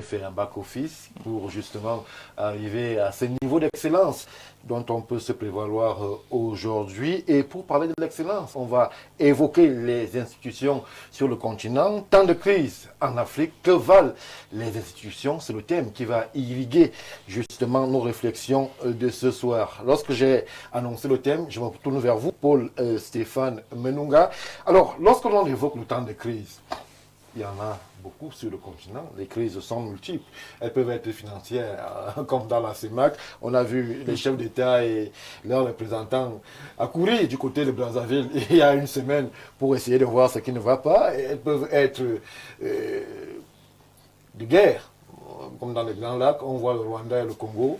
fait un back-office pour justement arriver à ce niveau d'excellence dont on peut se prévaloir aujourd'hui. Et pour parler de l'excellence, on va évoquer les institutions sur le continent. Tant de crises en Afrique, que valent les institutions? C'est le thème qui va irriguer justement nos réflexions de ce soir. Lorsque j'ai annoncé le thème, je me tourne vers vous, Paul Stéphane Menunga. Alors, lorsque l'on évoque le temps de crise, il y en a beaucoup sur le continent. Les crises sont multiples. Elles peuvent être financières, comme dans la CEMAC. On a vu les chefs d'État et leurs représentants accourir du côté de Brazzaville il y a une semaine pour essayer de voir ce qui ne va pas. Elles peuvent être de guerre, comme dans les Grands Lacs. On voit le Rwanda et le Congo.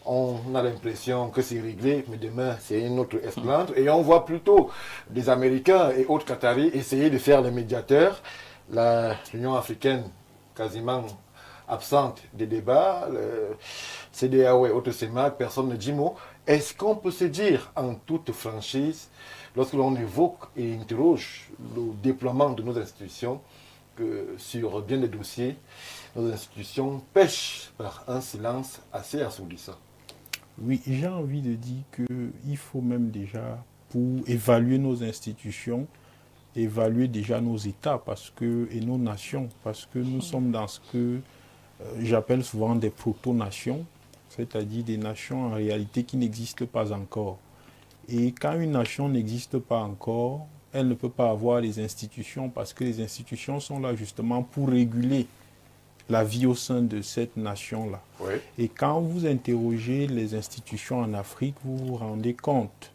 On a l'impression que c'est réglé, mais demain, c'est une autre esclandre. Et on voit plutôt des Américains et autres Qataris essayer de faire les médiateurs. L'Union africaine quasiment absente des débats, le CEDEAO et autres CEMAC, personne ne dit mot. Est-ce qu'on peut se dire en toute franchise, lorsque l'on évoque et interroge le déploiement de nos institutions, que sur bien des dossiers, nos institutions pêchent par un silence assez assourdissant? Oui, j'ai envie de dire qu'il faut même déjà, pour évaluer nos institutions, évaluer déjà nos États et nos nations, parce que nous sommes dans ce que j'appelle souvent des proto-nations, c'est-à-dire des nations en réalité qui n'existent pas encore. Et quand une nation n'existe pas encore, elle ne peut pas avoir les institutions, parce que les institutions sont là justement pour réguler la vie au sein de cette nation-là. Oui. Et quand vous interrogez les institutions en Afrique, vous vous rendez compte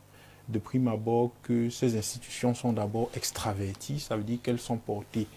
de prime abord que ces institutions sont d'abord extraverties, ça veut dire qu'elles sont portées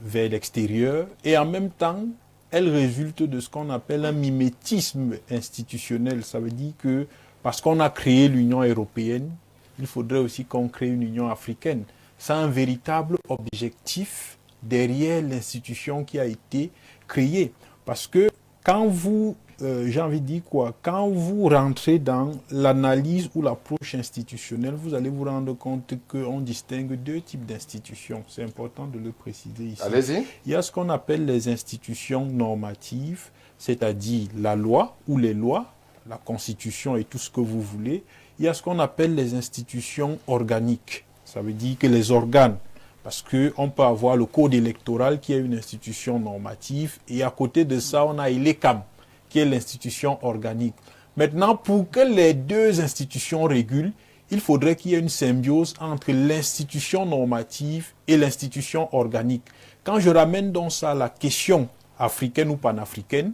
vers l'extérieur, et en même temps, elles résultent de ce qu'on appelle un mimétisme institutionnel. Ça veut dire que parce qu'on a créé l'Union européenne, il faudrait aussi qu'on crée une Union africaine. C'est un véritable objectif derrière l'institution qui a été créée. Parce que quand vous j'ai envie de dire quoi, quand vous rentrez dans l'analyse ou l'approche institutionnelle, vous allez vous rendre compte qu'on distingue deux types d'institutions. C'est important de le préciser ici. Allez-y. Il y a ce qu'on appelle les institutions normatives, c'est-à-dire la loi ou les lois, la constitution et tout ce que vous voulez. Il y a ce qu'on appelle les institutions organiques. Ça veut dire que les organes, parce qu'on peut avoir le code électoral qui est une institution normative, et à côté de ça, on a l'ECAM, qui est l'institution organique. Maintenant, pour que les deux institutions régulent, il faudrait qu'il y ait une symbiose entre l'institution normative et l'institution organique. Quand je ramène donc ça à la question africaine ou panafricaine,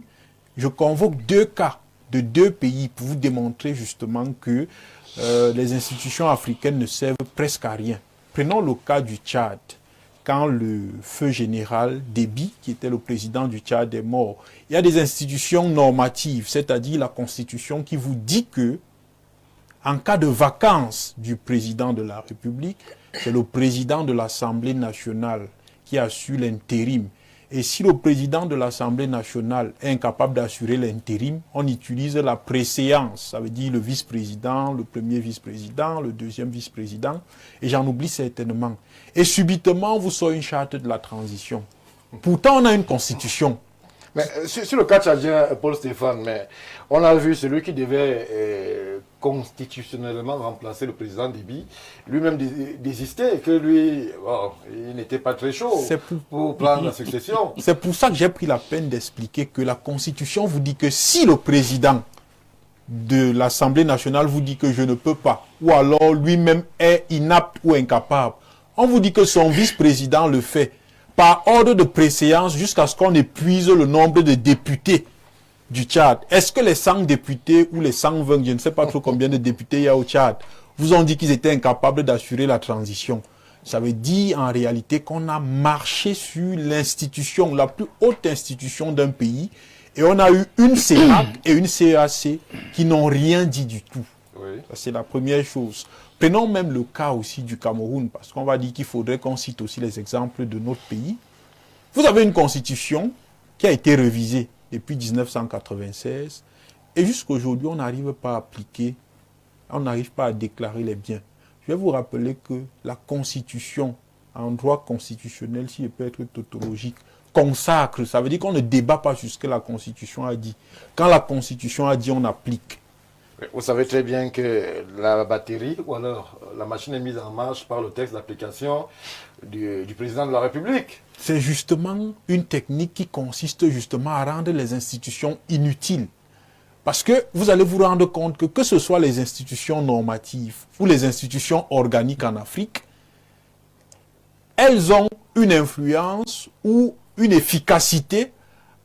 je convoque deux cas de deux pays pour vous démontrer justement que les institutions africaines ne servent presque à rien. Prenons le cas du Tchad. Quand le feu général Déby, qui était le président du Tchad, est mort, il y a des institutions normatives, c'est-à-dire la Constitution qui vous dit que, en cas de vacance du président de la République, c'est le président de l'Assemblée nationale qui assure l'intérim. Et si le président de l'Assemblée nationale est incapable d'assurer l'intérim, on utilise la préséance, ça veut dire le vice-président, le premier vice-président, le deuxième vice-président, et j'en oublie certainement. Et subitement, vous sort une charte de la transition. Pourtant, on a une constitution. Mais sur le cas tchadien, Paul Stéphane, mais on a vu celui qui devait constitutionnellement remplacer le président Déby, lui-même désistait, que lui, il n'était pas très chaud pour prendre la succession. C'est pour ça que j'ai pris la peine d'expliquer que la Constitution vous dit que si le président de l'Assemblée nationale vous dit que je ne peux pas, ou alors lui-même est inapte ou incapable, on vous dit que son vice-président le fait par ordre de préséance jusqu'à ce qu'on épuise le nombre de députés du Tchad. Est-ce que les 100 députés ou les 120, je ne sais pas trop combien de députés il y a au Tchad, vous ont dit qu'ils étaient incapables d'assurer la transition? Ça veut dire en réalité qu'on a marché sur l'institution, la plus haute institution d'un pays, et on a eu une CEMAC et une CEAC qui n'ont rien dit du tout. Oui. Ça, c'est la première chose. Prenons même le cas aussi du Cameroun, parce qu'on va dire qu'il faudrait qu'on cite aussi les exemples de notre pays. Vous avez une constitution qui a été révisée depuis 1996, et jusqu'à aujourd'hui, on n'arrive pas à appliquer, on n'arrive pas à déclarer les biens. Je vais vous rappeler que la constitution, en droit constitutionnel, si je peux être tautologique, consacre, ça veut dire qu'on ne débat pas sur ce que la Constitution a dit. Quand la Constitution a dit, on applique. Vous savez très bien que la batterie, ou alors la machine est mise en marche par le texte d'application du président de la République. C'est justement une technique qui consiste justement à rendre les institutions inutiles. Parce que vous allez vous rendre compte que ce soit les institutions normatives ou les institutions organiques en Afrique, elles ont une influence ou une efficacité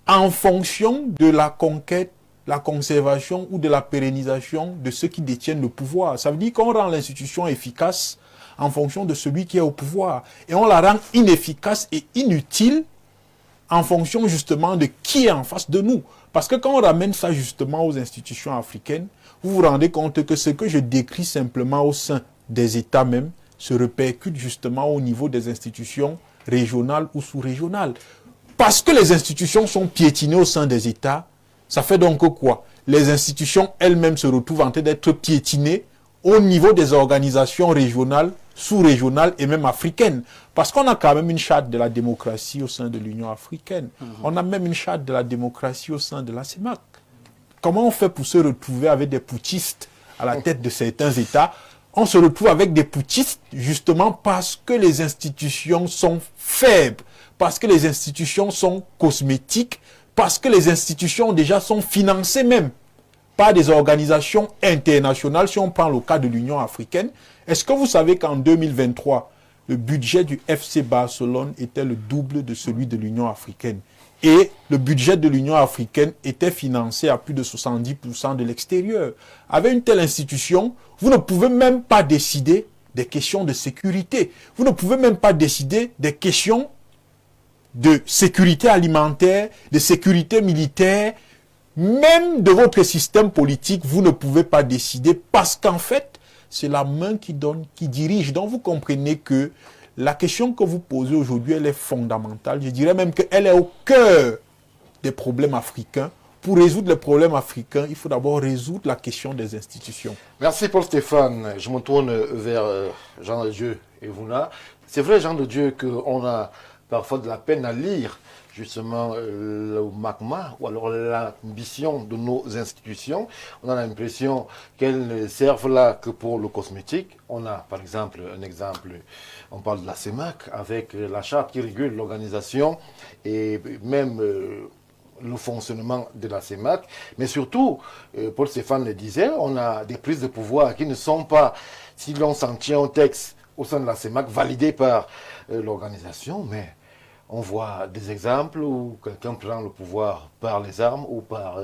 en fonction de la conquête, la conservation ou de la pérennisation de ceux qui détiennent le pouvoir. Ça veut dire qu'on rend l'institution efficace en fonction de celui qui est au pouvoir. Et on la rend inefficace et inutile en fonction justement de qui est en face de nous. Parce que quand on ramène ça justement aux institutions africaines, vous vous rendez compte que ce que je décris simplement au sein des États même se répercute justement au niveau des institutions régionales ou sous-régionales. Parce que les institutions sont piétinées au sein des États, ça fait donc quoi? Les institutions elles-mêmes se retrouvent en train d'être piétinées au niveau des organisations régionales, sous-régionales et même africaines. Parce qu'on a quand même une charte de la démocratie au sein de l'Union africaine. On a même une charte de la démocratie au sein de la CEMAC. Comment on fait pour se retrouver avec des putschistes à la tête de certains États? On se retrouve avec des putschistes justement parce que les institutions sont faibles, parce que les institutions sont cosmétiques, parce que les institutions déjà sont financées même par des organisations internationales. Si on prend le cas de l'Union africaine, est-ce que vous savez qu'en 2023, le budget du FC Barcelone était le double de celui de l'Union africaine? Et le budget de l'Union africaine était financé à plus de 70% de l'extérieur. Avec une telle institution, vous ne pouvez même pas décider des questions de sécurité. Vous ne pouvez même pas décider des questions de sécurité alimentaire, de sécurité militaire, même de votre système politique, vous ne pouvez pas décider parce qu'en fait, c'est la main qui donne, qui dirige. Donc vous comprenez que la question que vous posez aujourd'hui, elle est fondamentale. Je dirais même qu'elle est au cœur des problèmes africains. Pour résoudre les problèmes africains, il faut d'abord résoudre la question des institutions. Merci Paul Stéphane. Je me tourne vers Jean de Dieu et Vouna. C'est vrai, Jean de Dieu, qu'on a parfois de la peine à lire justement le magma ou alors l'ambition de nos institutions. On a l'impression qu'elles ne servent là que pour le cosmétique. On a par exemple un exemple, on parle de la CEMAC avec la charte qui régule l'organisation et même le fonctionnement de la CEMAC. Mais surtout, Paul Stéphane le disait, on a des prises de pouvoir qui ne sont pas, si l'on s'en tient au texte au sein de la CEMAC, validées par l'organisation, mais on voit des exemples où quelqu'un prend le pouvoir par les armes ou par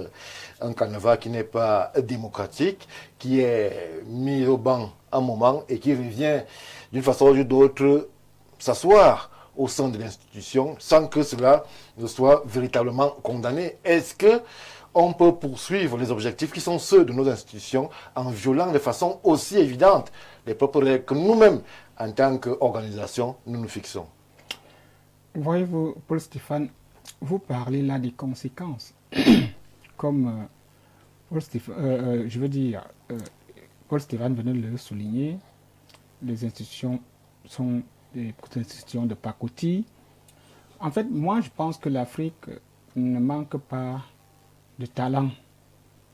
un canevas qui n'est pas démocratique, qui est mis au banc un moment et qui revient d'une façon ou d'une autre s'asseoir au sein de l'institution sans que cela ne soit véritablement condamné. Est-ce que on peut poursuivre les objectifs qui sont ceux de nos institutions en violant de façon aussi évidente les propres règles que nous-mêmes, en tant qu'organisation, nous nous fixons? Voyez-vous, Paul Stéphane, vous parlez là des conséquences. Comme Paul Stéphane venait de le souligner, les institutions sont des institutions de pacotille. En fait, moi, je pense que l'Afrique ne manque pas de talent,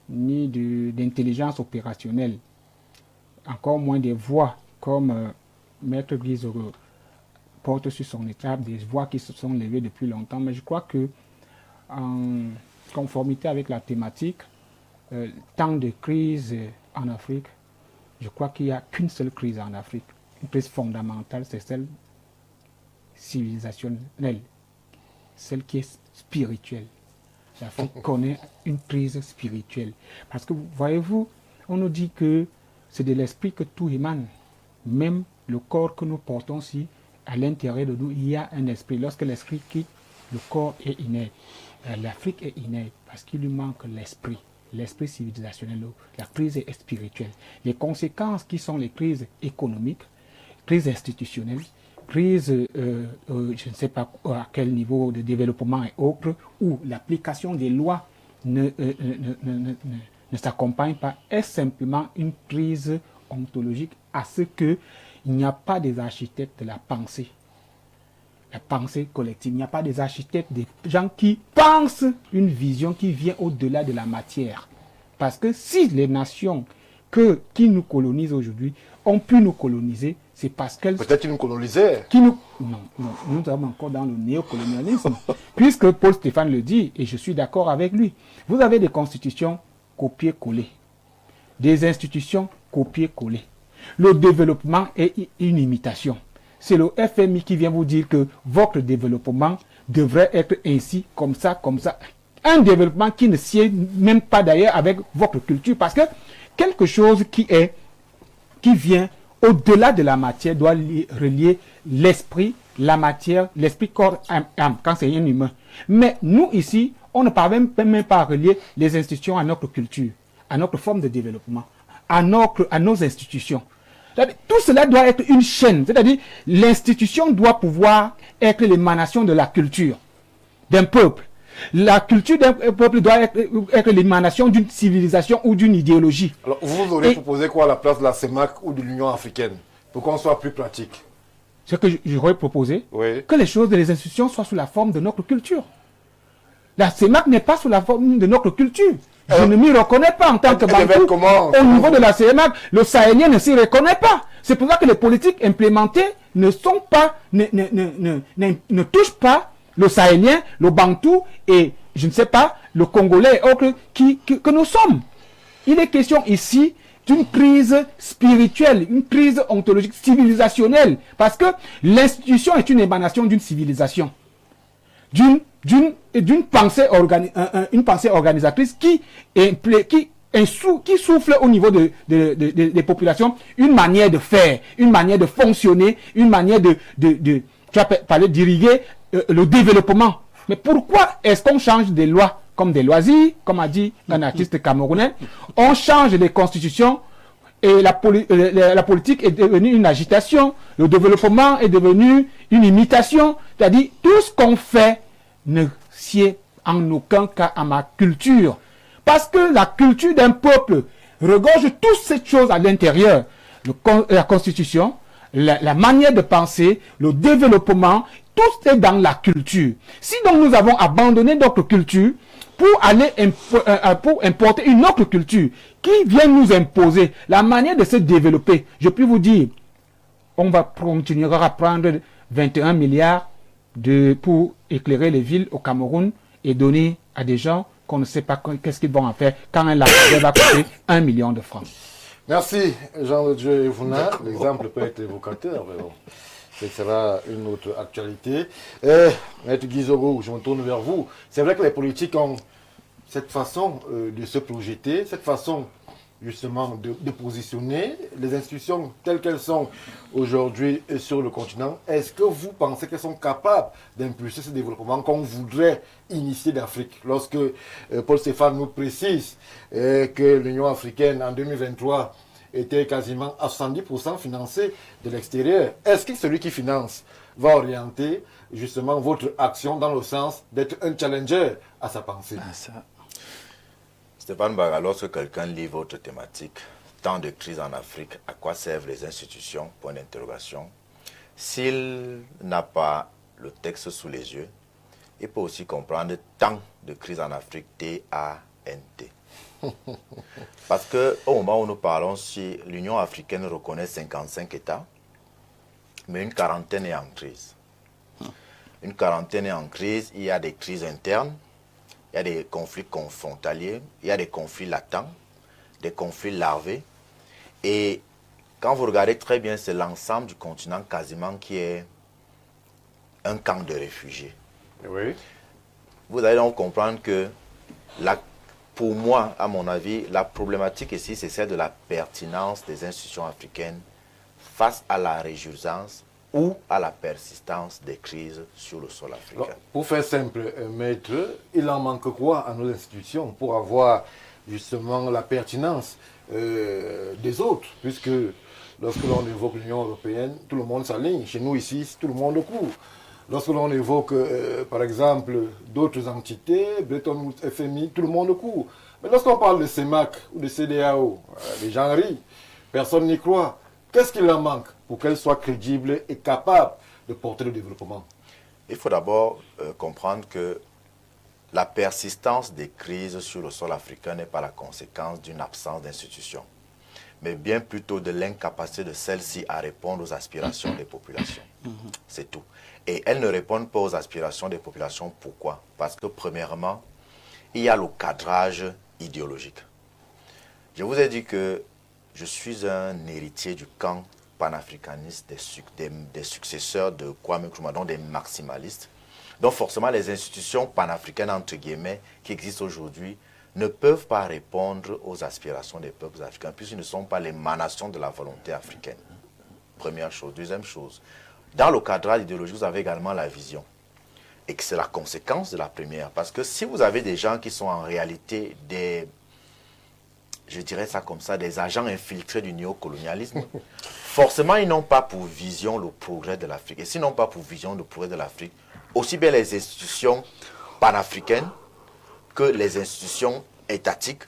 ni d'intelligence opérationnelle, encore moins des voix, comme Maître Guizoro porte sur son étape, des voix qui se sont levées depuis longtemps. Mais je crois que, en conformité avec la thématique, tant de crises en Afrique, je crois qu'il n'y a qu'une seule crise en Afrique. Une crise fondamentale, c'est celle civilisationnelle, celle qui est spirituelle. L'Afrique connaît une crise spirituelle. Parce que, voyez-vous, on nous dit que c'est de l'esprit que tout émane. Même le corps que nous portons ici, à l'intérieur de nous, il y a un esprit. Lorsque l'esprit quitte, le corps est inerte. L'Afrique est inerte parce qu'il lui manque l'esprit civilisationnel. La crise est spirituelle. Les conséquences qui sont les crises économiques, crises institutionnelles, crises, je ne sais pas à quel niveau de développement et autres, où l'application des lois ne s'accompagne pas, est simplement une crise ontologique à ce qu'il n'y a pas des architectes de la pensée. la pensée collective. Il n'y a pas des architectes, des gens qui pensent une vision qui vient au-delà de la matière. Parce que si les nations qui nous colonisent aujourd'hui ont pu nous coloniser, c'est parce qu'elles... Peut-être qu'ils nous colonisaient. Non, nous sommes encore dans le néocolonialisme. Puisque Paul Stéphane le dit, et je suis d'accord avec lui, vous avez des constitutions copier-coller, des institutions copier-coller. Le développement est une imitation. C'est le FMI qui vient vous dire que votre développement devrait être ainsi, comme ça, comme ça. Un développement qui ne sied même pas d'ailleurs avec votre culture, parce que quelque chose qui vient au-delà de la matière doit relier l'esprit, la matière, l'esprit, corps, âme, quand c'est un humain. Mais nous ici, on ne parvient même pas à relier les institutions à notre culture, à notre forme de développement, à nos institutions. Tout cela doit être une chaîne, c'est-à-dire l'institution doit pouvoir être l'émanation de la culture d'un peuple. La culture d'un peuple doit être l'émanation d'une civilisation ou d'une idéologie. Alors, vous auriez proposé quoi à la place de la CEMAC ou de l'Union africaine, pour qu'on soit plus pratique? Ce que j'aurais proposé, oui. Que les choses de les institutions soient sous la forme de notre culture. La CEMAC n'est pas sous la forme de notre culture. Je ne m'y reconnais pas en tant que Bantou. Au niveau de la CEMAC, le Sahélien ne s'y reconnaît pas. C'est pour ça que les politiques implémentées ne touchent pas le Sahélien, le Bantou et, je ne sais pas, le Congolais et autres que nous sommes. Il est question ici d'une crise spirituelle, une crise ontologique, civilisationnelle. Parce que l'institution est une émanation d'une civilisation. D'une pensée, une pensée organisatrice qui souffle au niveau des populations une manière de faire, une manière de fonctionner, une manière tu as parlé d'irriguer le développement. Mais pourquoi est-ce qu'on change des lois comme des loisirs, comme a dit un artiste camerounais? On change les constitutions et la politique est devenue une agitation, le développement est devenu une imitation. C'est-à-dire, tout ce qu'on fait ne sied en aucun cas à ma culture. Parce que la culture d'un peuple regorge toutes ces choses à l'intérieur. La constitution, la manière de penser, le développement, tout est dans la culture. Si donc nous avons abandonné notre culture pour aller pour importer une autre culture qui vient nous imposer la manière de se développer, je peux vous dire, on va continuer à prendre 21 milliards pour éclairer les villes au Cameroun et donner à des gens qu'on ne sait pas qu'est-ce qu'ils vont en faire quand un lac va coûter 1 million de francs. Merci Jean-Dieu Evouna. L'exemple peut être évocateur, mais bon, ce sera une autre actualité. Maître Guizoro, je me tourne vers vous. C'est vrai que les politiques ont cette façon de se projeter, cette façon justement de positionner les institutions telles qu'elles sont aujourd'hui sur le continent. Est-ce que vous pensez qu'elles sont capables d'impulser ce développement qu'on voudrait initier d'Afrique? Lorsque Paul Stéphane nous précise que l'Union africaine en 2023 était quasiment à 70% financée de l'extérieur, est-ce que celui qui finance va orienter justement votre action dans le sens d'être un challenger à sa pensée? Stéphane Baga, lorsque quelqu'un lit votre thématique, tant de crises en Afrique, à quoi servent les institutions? Point d'interrogation. S'il n'a pas le texte sous les yeux, il peut aussi comprendre tant de crises en Afrique, T-A-N-T. Parce qu'au moment où nous parlons, si l'Union africaine reconnaît 55 États, mais une quarantaine est en crise. Une quarantaine est en crise, il y a des crises internes, il y a des conflits confrontaliers, il y a des conflits latents, des conflits larvés. Et quand vous regardez très bien, c'est l'ensemble du continent quasiment qui est un camp de réfugiés. Oui. Vous allez donc comprendre que, pour moi, à mon avis, la problématique ici, c'est celle de la pertinence des institutions africaines face à la résurgence ou à la persistance des crises sur le sol africain. Alors, pour faire simple, maître, il en manque quoi à nos institutions pour avoir justement la pertinence des autres? Puisque lorsque l'on évoque l'Union européenne, tout le monde s'aligne. Chez nous ici, tout le monde court. Lorsque l'on évoque, par exemple, d'autres entités, Bretton Woods, FMI, tout le monde court. Mais lorsqu'on parle de CEMAC ou de CEDEAO, les gens rient, personne n'y croit. Qu'est-ce qu'il en manque pour qu'elle soit crédible et capable de porter le développement? Il faut d'abord comprendre que la persistance des crises sur le sol africain n'est pas la conséquence d'une absence d'institutions, mais bien plutôt de l'incapacité de celles-ci à répondre aux aspirations des populations. C'est tout. Et elles ne répondent pas aux aspirations des populations. Pourquoi? Parce que premièrement, il y a le cadrage idéologique. Je vous ai dit que je suis un héritier du camp panafricaniste des successeurs de Kwame Nkrumah, donc des maximalistes. Donc forcément, les institutions panafricaines, entre guillemets, qui existent aujourd'hui, ne peuvent pas répondre aux aspirations des peuples africains, puisqu'ils ne sont pas l'émanation de la volonté africaine. Première chose. Deuxième chose, dans le cadrage idéologique, vous avez également la vision. Et que c'est la conséquence de la première. Parce que si vous avez des gens qui sont en réalité des, je dirais ça comme ça, des agents infiltrés du néocolonialisme, forcément, ils n'ont pas pour vision le progrès de l'Afrique. Et s'ils n'ont pas pour vision le progrès de l'Afrique, aussi bien les institutions panafricaines que les institutions étatiques,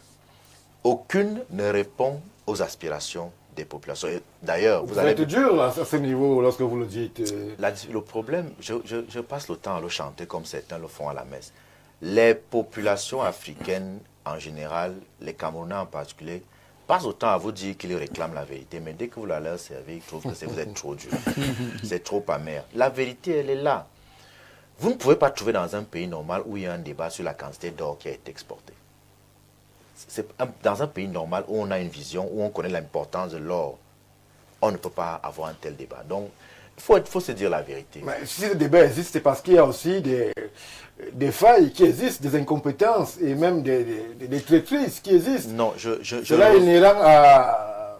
aucune ne répond aux aspirations des populations. D'ailleurs, vous allez être dur là, à ce niveau lorsque vous le dites. Le problème, je passe le temps à le chanter comme certains le font à la messe. Les populations africaines en général, les Camerounais en particulier, passent autant à vous dire qu'ils réclament la vérité, mais dès que vous la leur servez, ils trouvent que vous êtes trop dur. C'est trop amer. La vérité, elle est là. Vous ne pouvez pas trouver dans un pays normal où il y a un débat sur la quantité d'or qui a été exportée. C'est dans un pays normal où on a une vision, où on connaît l'importance de l'or, on ne peut pas avoir un tel débat. Donc, il faut se dire la vérité. Mais si ce débat existe, c'est parce qu'il y a aussi des failles qui existent, des incompétences et même des traîtrises qui existent. Non, cela est inhérent à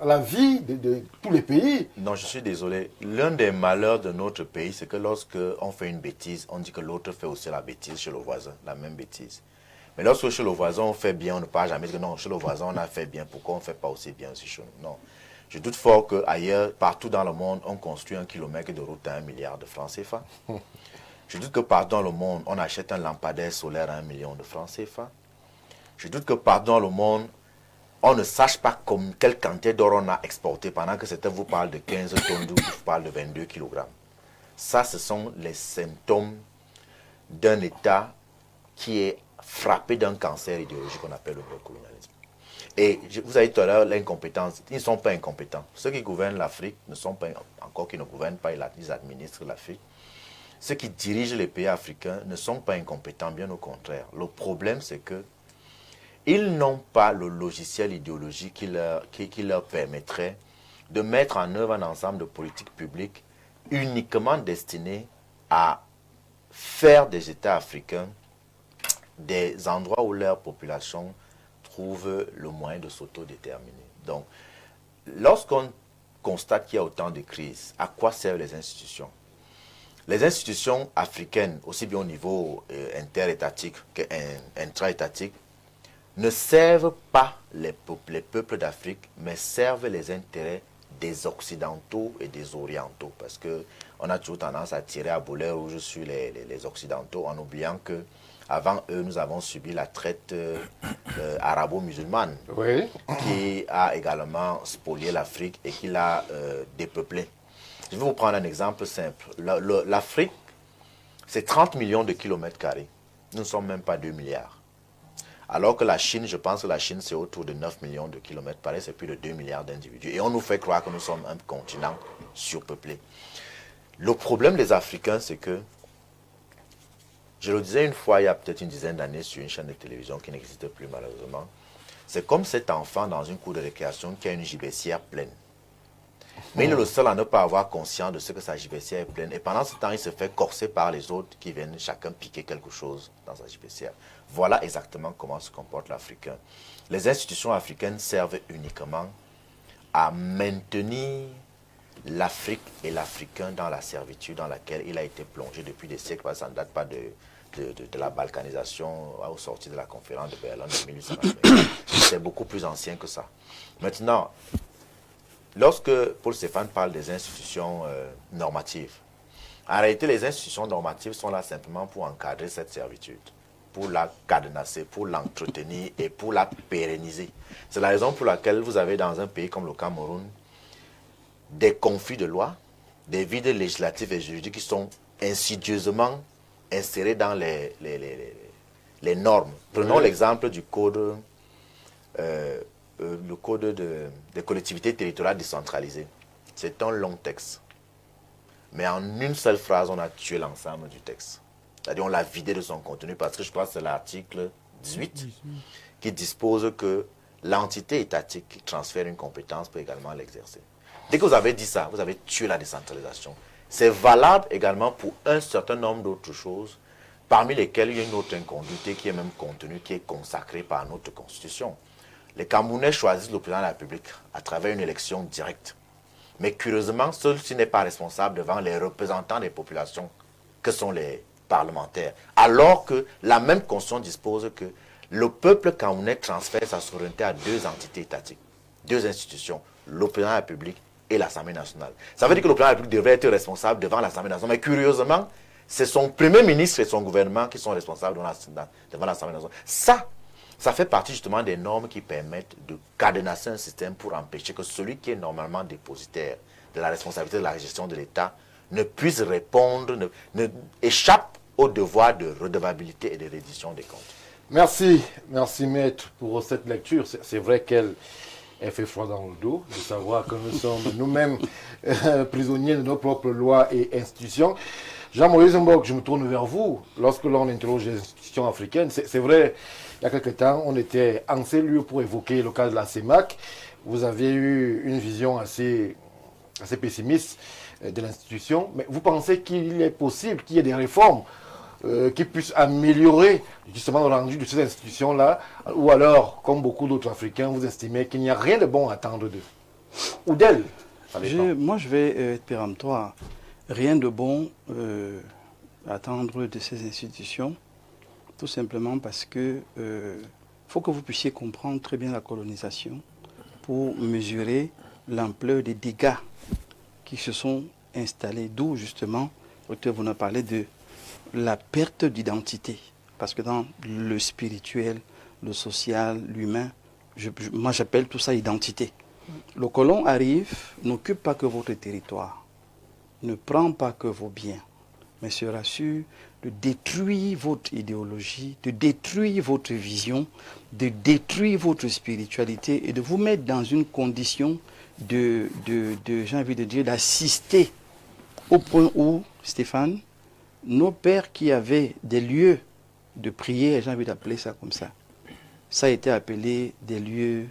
la vie de tous les pays. Non, je suis désolé. L'un des malheurs de notre pays, c'est que lorsque on fait une bêtise, on dit que l'autre fait aussi la bêtise chez le voisin, la même bêtise. Mais lorsque chez le voisin on fait bien, on ne parle jamais de non, chez le voisin on a fait bien, pourquoi on ne fait pas aussi bien aussi chez nous? Non. Je doute fort qu'ailleurs, partout dans le monde, on construit 1 kilomètre de route à 1 milliard de francs CFA. Je doute que partout dans le monde, on achète un lampadaire solaire à 1 million de francs CFA. Je doute que partout dans le monde, on ne sache pas quelle quantité d'or on a exporté pendant que certains vous parlent de 15 tonnes, d'autres vous parlent de 22 kg. Ça, ce sont les symptômes d'un État qui est frappé d'un cancer idéologique qu'on appelle le néocolonialisme. Et vous avez dit tout à l'heure l'incompétence. Ils ne sont pas incompétents. Ceux qui gouvernent l'Afrique ne sont pas, encore qu'ils ne gouvernent pas, ils administrent l'Afrique. Ceux qui dirigent les pays africains ne sont pas incompétents, bien au contraire. Le problème, c'est que ils n'ont pas le logiciel idéologique qui leur permettrait de mettre en œuvre un ensemble de politiques publiques uniquement destinées à faire des États africains des endroits où leur population trouve le moyen de s'autodéterminer. Donc, lorsqu'on constate qu'il y a autant de crises, à quoi servent les institutions? Les institutions africaines, aussi bien au niveau interétatique qu'intra-étatique, ne servent pas les peuples d'Afrique, mais servent les intérêts des Occidentaux et des Orientaux. Parce qu'on a toujours tendance à tirer à boulet rouge sur les Occidentaux en oubliant que avant eux, nous avons subi la traite arabo-musulmane, oui, qui a également spolié l'Afrique et qui l'a dépeuplée. Je vais vous prendre un exemple simple. L'Afrique, c'est 30 millions de kilomètres carrés. Nous ne sommes même pas 2 milliards. Alors que la Chine, je pense que la Chine, c'est autour de 9 millions de kilomètres carrés, c'est plus de 2 milliards d'individus. Et on nous fait croire que nous sommes un continent surpeuplé. Le problème des Africains, c'est que, je le disais une fois, il y a peut-être une dizaine d'années, sur une chaîne de télévision qui n'existe plus malheureusement, c'est comme cet enfant dans une cour de récréation qui a une gibecière pleine. Mais il est le seul à ne pas avoir conscience de ce que sa gibecière est pleine. Et pendant ce temps, il se fait corser par les autres qui viennent chacun piquer quelque chose dans sa gibecière. Voilà exactement comment se comporte l'Africain. Les institutions africaines servent uniquement à maintenir l'Afrique et l'Africain dans la servitude dans laquelle il a été plongé depuis des siècles. Ça ne date pas de la balkanisation au sortir de la conférence de Berlin de 1890. C'est beaucoup plus ancien que ça. Maintenant, lorsque Paul Stéphane parle des institutions normatives, en réalité, les institutions normatives sont là simplement pour encadrer cette servitude, pour la cadenasser, pour l'entretenir et pour la pérenniser. C'est la raison pour laquelle vous avez dans un pays comme le Cameroun des conflits de loi, des vides législatifs et juridiques qui sont insidieusement insérés dans les normes. Prenons l'exemple du code, le code des collectivités territoriales décentralisées. C'est un long texte. Mais en une seule phrase, on a tué l'ensemble du texte. C'est-à-dire on l'a vidé de son contenu parce que je pense que c'est l'article 18 qui dispose que l'entité étatique qui transfère une compétence peut également l'exercer. Dès que vous avez dit ça, vous avez tué la décentralisation. C'est valable également pour un certain nombre d'autres choses, parmi lesquelles il y a une autre incongruité qui est même contenue, qui est consacrée par notre Constitution. Les Camerounais choisissent le président de la République à travers une élection directe. Mais curieusement, celui-ci n'est pas responsable devant les représentants des populations que sont les parlementaires. Alors que la même Constitution dispose que le peuple camerounais transfère sa souveraineté à deux entités étatiques, deux institutions, le président de la République et l'Assemblée nationale. Ça veut dire que le président de la République devrait être responsable devant l'Assemblée nationale. Mais curieusement, c'est son premier ministre et son gouvernement qui sont responsables devant l'Assemblée nationale. Ça fait partie justement des normes qui permettent de cadenasser un système pour empêcher que celui qui est normalement dépositaire de la responsabilité de la gestion de l'État ne puisse répondre, ne échappe au devoir de redevabilité et de reddition des comptes. Merci maître pour cette lecture. C'est vrai qu'elle fait froid dans le dos de savoir que nous sommes nous-mêmes prisonniers de nos propres lois et institutions. Jean-Maurice Mbok, je me tourne vers vous. Lorsque l'on interroge les institutions africaines, c'est vrai, il y a quelque temps, on était en ces lieux pour évoquer le cas de la CEMAC. Vous aviez eu une vision assez pessimiste de l'institution, mais vous pensez qu'il est possible qu'il y ait des réformes qui puissent améliorer justement le rendu de ces institutions-là, ou alors, comme beaucoup d'autres Africains, vous estimez qu'il n'y a rien de bon à attendre d'eux ou d'elles? Moi, je vais être péremptoire. Rien de bon à attendre de ces institutions, tout simplement parce que faut que vous puissiez comprendre très bien la colonisation pour mesurer l'ampleur des dégâts qui se sont installés. D'où justement, docteur, vous nous parlez de la perte d'identité. Parce que dans le spirituel, le social, l'humain, moi j'appelle tout ça identité. Le colon arrive, n'occupe pas que votre territoire, ne prend pas que vos biens, mais se rassure de détruire votre idéologie, de détruire votre vision, de détruire votre spiritualité et de vous mettre dans une condition j'ai envie de dire, d'assister au point où, Stéphane, nos pères qui avaient des lieux de prière, j'ai envie d'appeler ça comme ça a été appelé des lieux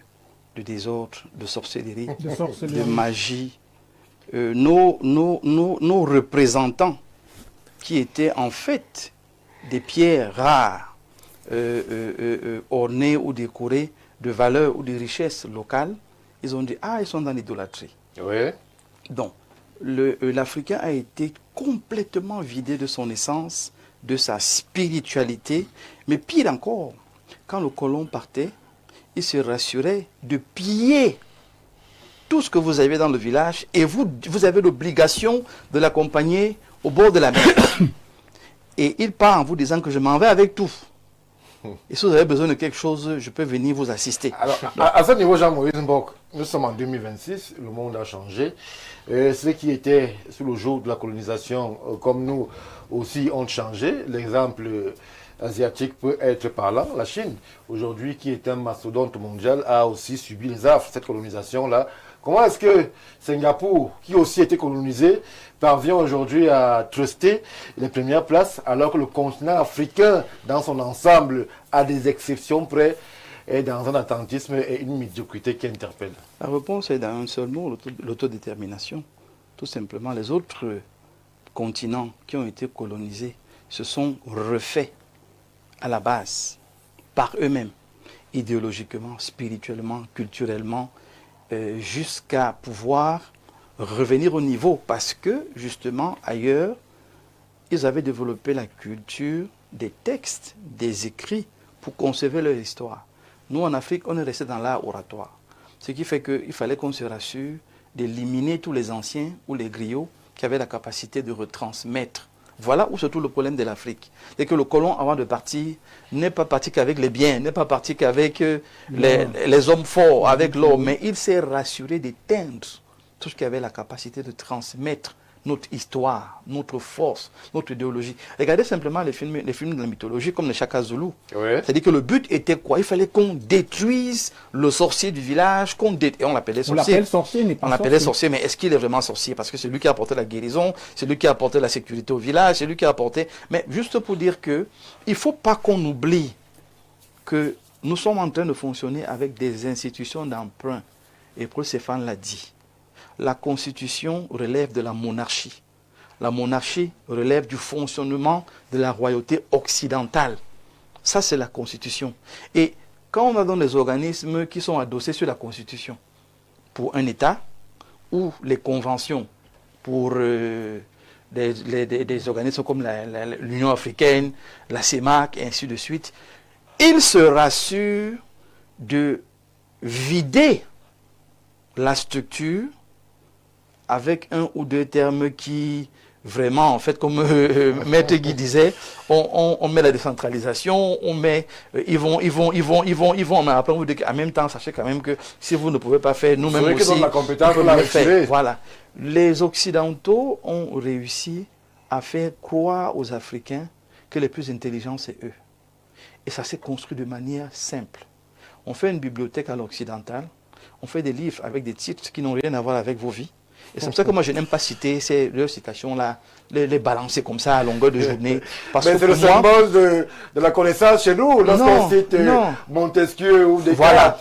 de désordre, de sorcellerie, de magie. Nos représentants, qui étaient en fait des pierres rares, ornées ou décorées de valeurs ou de richesses locales, ils ont dit, ils sont dans l'idolâtrie. Oui. Donc, l'Africain a été complètement vidé de son essence, de sa spiritualité. Mais pire encore, quand le colon partait, il se rassurait de piller tout ce que vous avez dans le village et vous avez l'obligation de l'accompagner au bord de la mer. Et il part en vous disant que je m'en vais avec tout. Et si vous avez besoin de quelque chose, je peux venir vous assister. Alors, à ce niveau, Jean-Maurice Mbok, nous sommes en 2026, le monde a changé. Ceux qui étaient sous le joug de la colonisation, comme nous aussi, ont changé. L'exemple asiatique peut être parlant. La Chine, aujourd'hui, qui est un mastodonte mondial, a aussi subi les affres de cette colonisation-là. Comment est-ce que Singapour, qui aussi a été colonisé, parvient aujourd'hui à truster les premières places, alors que le continent africain, dans son ensemble, a des exceptions près, et dans un attentisme et une médiocrité qui interpelle? La réponse est dans un seul mot, l'autodétermination. Tout simplement, les autres continents qui ont été colonisés se sont refaits à la base, par eux-mêmes, idéologiquement, spirituellement, culturellement, jusqu'à pouvoir revenir au niveau, parce que, justement, ailleurs, ils avaient développé la culture des textes, des écrits, pour conserver leur histoire. Nous, en Afrique, on est resté dans l'art oratoire. Ce qui fait qu'il fallait qu'on se rassure d'éliminer tous les anciens ou les griots qui avaient la capacité de retransmettre. Voilà où se trouve le problème de l'Afrique. C'est que le colon, avant de partir, n'est pas parti qu'avec les biens, n'est pas parti qu'avec les hommes forts, avec l'or, mais il s'est rassuré d'éteindre tout ce qui avait la capacité de transmettre notre histoire, notre force, notre idéologie. Regardez simplement les films de la mythologie comme le Shaka Zulu. Oui. C'est-à-dire que le but était quoi? Il fallait qu'on détruise le sorcier du village, et on l'appelait sorcier. On l'appelle sorcier, n'est pas On l'appelait sorcier, mais est-ce qu'il est vraiment sorcier? Parce que c'est lui qui a apporté la guérison, c'est lui qui a apporté la sécurité au village, c'est lui qui a apporté... Mais juste pour dire que il ne faut pas qu'on oublie que nous sommes en train de fonctionner avec des institutions d'emprunt. Et Paul Stéphane l'a dit. La Constitution relève de la monarchie. La monarchie relève du fonctionnement de la royauté occidentale. Ça, c'est la Constitution. Et quand on a dans les organismes qui sont adossés sur la Constitution, pour un État, ou les conventions pour des organismes comme l'Union africaine, la CEMAC, et ainsi de suite, ils se rassurent de vider la structure avec un ou deux termes qui, vraiment, en fait, comme Maître Guy disait, on met la décentralisation, on met, ils vont, mais après on vous dit qu'en même temps, sachez quand même que si vous ne pouvez pas faire, nous-mêmes aussi, la compétence, il faut la le faire. retirer. Voilà. Les Occidentaux ont réussi à faire croire aux Africains que les plus intelligents, c'est eux. Et ça s'est construit de manière simple. On fait une bibliothèque à l'occidental, on fait des livres avec des titres qui n'ont rien à voir avec vos vies. Et c'est pour ça que moi, je n'aime pas citer ces deux citations-là, les balancer comme ça à longueur de journée. Parce Mais que c'est le pour moi, symbole de la connaissance chez nous, lorsqu'on cite Montesquieu ou Descartes. Voilà.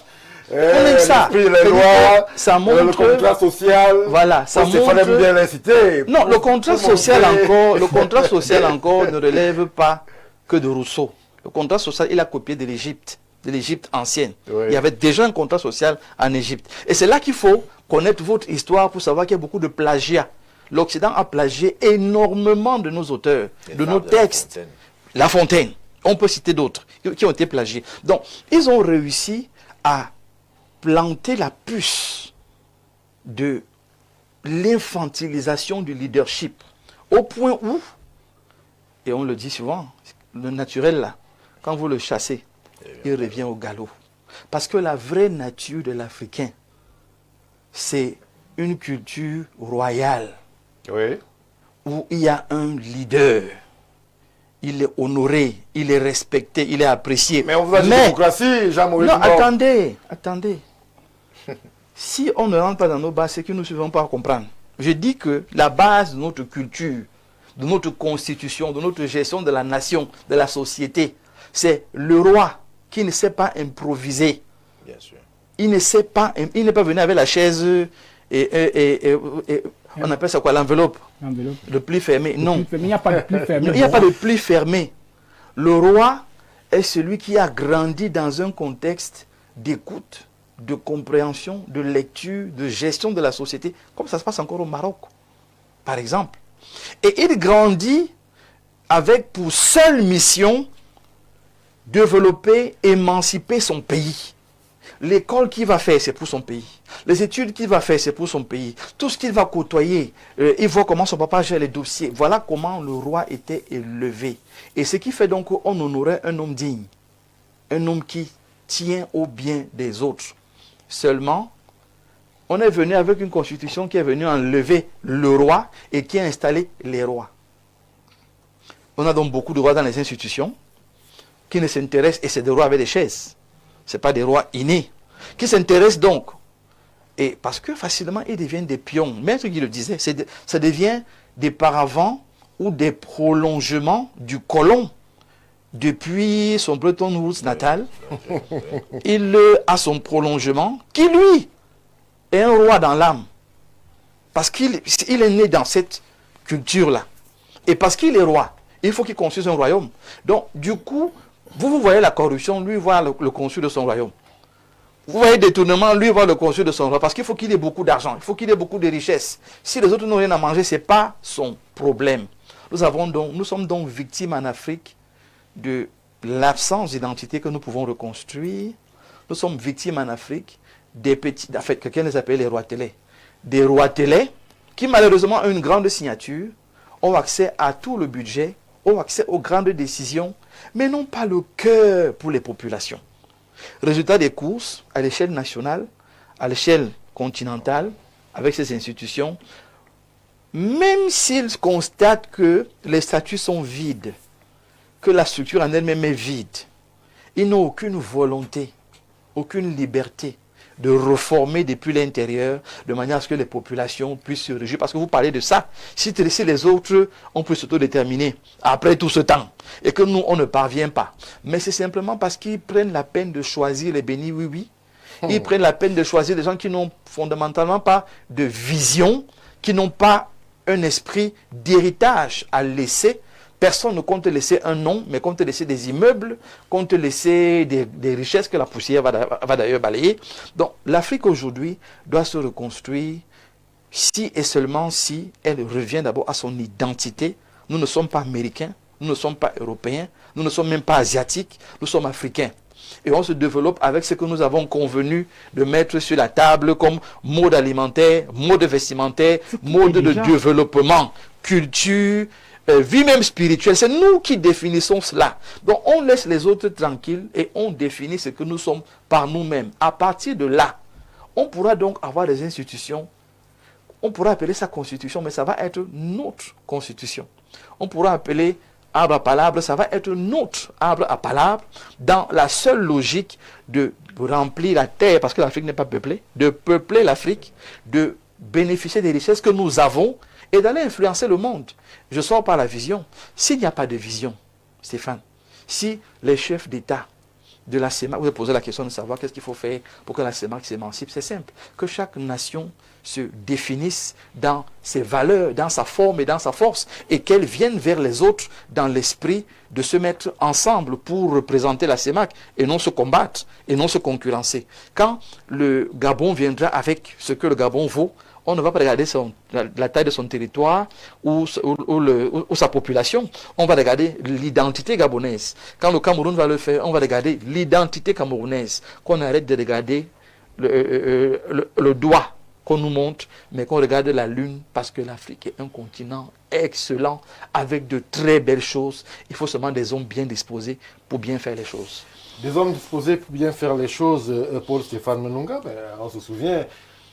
Même ça, L'esprit, les lois, ça montre, le contrat social. voilà, ça Il fallait montre, bien l'inciter. non, le contrat social montrer. encore, le contrat social encore ne relève pas que de Rousseau. Le contrat social, il a copié de l'Égypte ancienne. Oui. Il y avait déjà un contrat social en Égypte. Et c'est là qu'il faut connaître votre histoire pour savoir qu'il y a beaucoup de plagiat. L'Occident a plagié énormément de nos auteurs, de nos textes. La Fontaine. On peut citer d'autres qui ont été plagiés. Donc, ils ont réussi à planter la puce de l'infantilisation du leadership. Au point où, et on le dit souvent, le naturel là, quand vous le chassez, il revient au galop. Parce que la vraie nature de l'Africain, c'est une culture royale. Oui. Où il y a un leader. Il est honoré, il est respecté, il est apprécié. Mais on vous a dit démocratie, Jean-Maurice. Non, attendez. Si on ne rentre pas dans nos bases, c'est que nous ne suivons pas à comprendre. Je dis que la base de notre culture, de notre constitution, de notre gestion de la nation, de la société, c'est le roi qui ne sait pas improviser. Bien sûr. Il n'est pas venu avec la chaise et on appelle ça quoi, l'enveloppe. Le pli fermé. Non. Il n'y a pas de pli fermé. Il n'y a pas de pli fermé. Le roi est celui qui a grandi dans un contexte d'écoute, de compréhension, de lecture, de gestion de la société, comme ça se passe encore au Maroc, par exemple. Et il grandit avec pour seule mission développer, émanciper son pays. L'école qu'il va faire, c'est pour son pays. Les études qu'il va faire, c'est pour son pays. Tout ce qu'il va côtoyer, il voit comment son papa gère les dossiers. Voilà comment le roi était élevé. Et ce qui fait donc qu'on honorait un homme digne. Un homme qui tient au bien des autres. Seulement, on est venu avec une constitution qui est venue enlever le roi et qui a installé les rois. On a donc beaucoup de rois dans les institutions qui ne s'intéressent, et c'est des rois avec des chaises. Ce n'est pas des rois innés, qui s'intéressent donc. Et parce que facilement, ils deviennent des pions. Maître qui le disait, ça devient des paravents ou des prolongements du colon. Depuis son Bretton Woods natal, il a son prolongement, qui lui est un roi dans l'âme. Parce qu'il est né dans cette culture-là. Et parce qu'il est roi, il faut qu'il construise un royaume. Donc, du coup, vous voyez la corruption, lui voit le conçu de son royaume. Vous voyez le détournement, lui voit le conçu de son royaume. Parce qu'il faut qu'il ait beaucoup d'argent, il faut qu'il ait beaucoup de richesses. Si les autres n'ont rien à manger, ce n'est pas son problème. Nous sommes donc victimes en Afrique de l'absence d'identité que nous pouvons reconstruire. Nous sommes victimes en Afrique des petits, en fait, quelqu'un les appelle les rois télé. Des rois télé qui malheureusement ont une grande signature, ont accès à tout le budget, ont accès aux grandes décisions, mais n'ont pas le cœur pour les populations. Résultat des courses, à l'échelle nationale, à l'échelle continentale, avec ces institutions, même s'ils constatent que les statuts sont vides, que la structure en elle-même est vide, ils n'ont aucune volonté, aucune liberté de reformer depuis l'intérieur, de manière à ce que les populations puissent se réjouir. Parce que vous parlez de ça. Si les autres, on peut s'autodéterminer après tout ce temps, et que nous, on ne parvient pas. Mais c'est simplement parce qu'ils prennent la peine de choisir les bénis oui-oui. Ils prennent la peine de choisir des gens qui n'ont fondamentalement pas de vision, qui n'ont pas un esprit d'héritage à laisser. Personne ne compte laisser un nom, mais compte laisser des immeubles, compte laisser des richesses que la poussière va d'ailleurs balayer. Donc l'Afrique aujourd'hui doit se reconstruire si et seulement si elle revient d'abord à son identité. Nous ne sommes pas américains, nous ne sommes pas européens, nous ne sommes même pas asiatiques, nous sommes africains. Et on se développe avec ce que nous avons convenu de mettre sur la table comme mode alimentaire, mode vestimentaire, mode de développement, culture, vie même spirituelle. C'est nous qui définissons cela. Donc on laisse les autres tranquilles et on définit ce que nous sommes par nous-mêmes. À partir de là, on pourra donc avoir des institutions. On pourra appeler ça constitution, mais ça va être notre constitution. On pourra appeler arbre à palabre, ça va être notre arbre à palabre, dans la seule logique de remplir la terre, parce que l'Afrique n'est pas peuplée, de peupler l'Afrique, de bénéficier des richesses que nous avons et d'aller influencer le monde. Je sors par la vision. S'il n'y a pas de vision, Stéphane, si les chefs d'État de la CEMAC, vous avez posé la question de savoir qu'est-ce qu'il faut faire pour que la CEMAC s'émancipe, c'est simple. Que chaque nation se définisse dans ses valeurs, dans sa forme et dans sa force, et qu'elle vienne vers les autres dans l'esprit de se mettre ensemble pour représenter la CEMAC et non se combattre et non se concurrencer. Quand le Gabon viendra avec ce que le Gabon vaut, on ne va pas regarder la taille de son territoire ou sa population. On va regarder l'identité gabonaise. Quand le Cameroun va le faire, on va regarder l'identité camerounaise. Qu'on arrête de regarder le doigt qu'on nous montre, mais qu'on regarde la lune, parce que l'Afrique est un continent excellent, avec de très belles choses. Il faut seulement des hommes bien disposés pour bien faire les choses. Des hommes disposés pour bien faire les choses, Paul Stéphane Menunga, on se souvient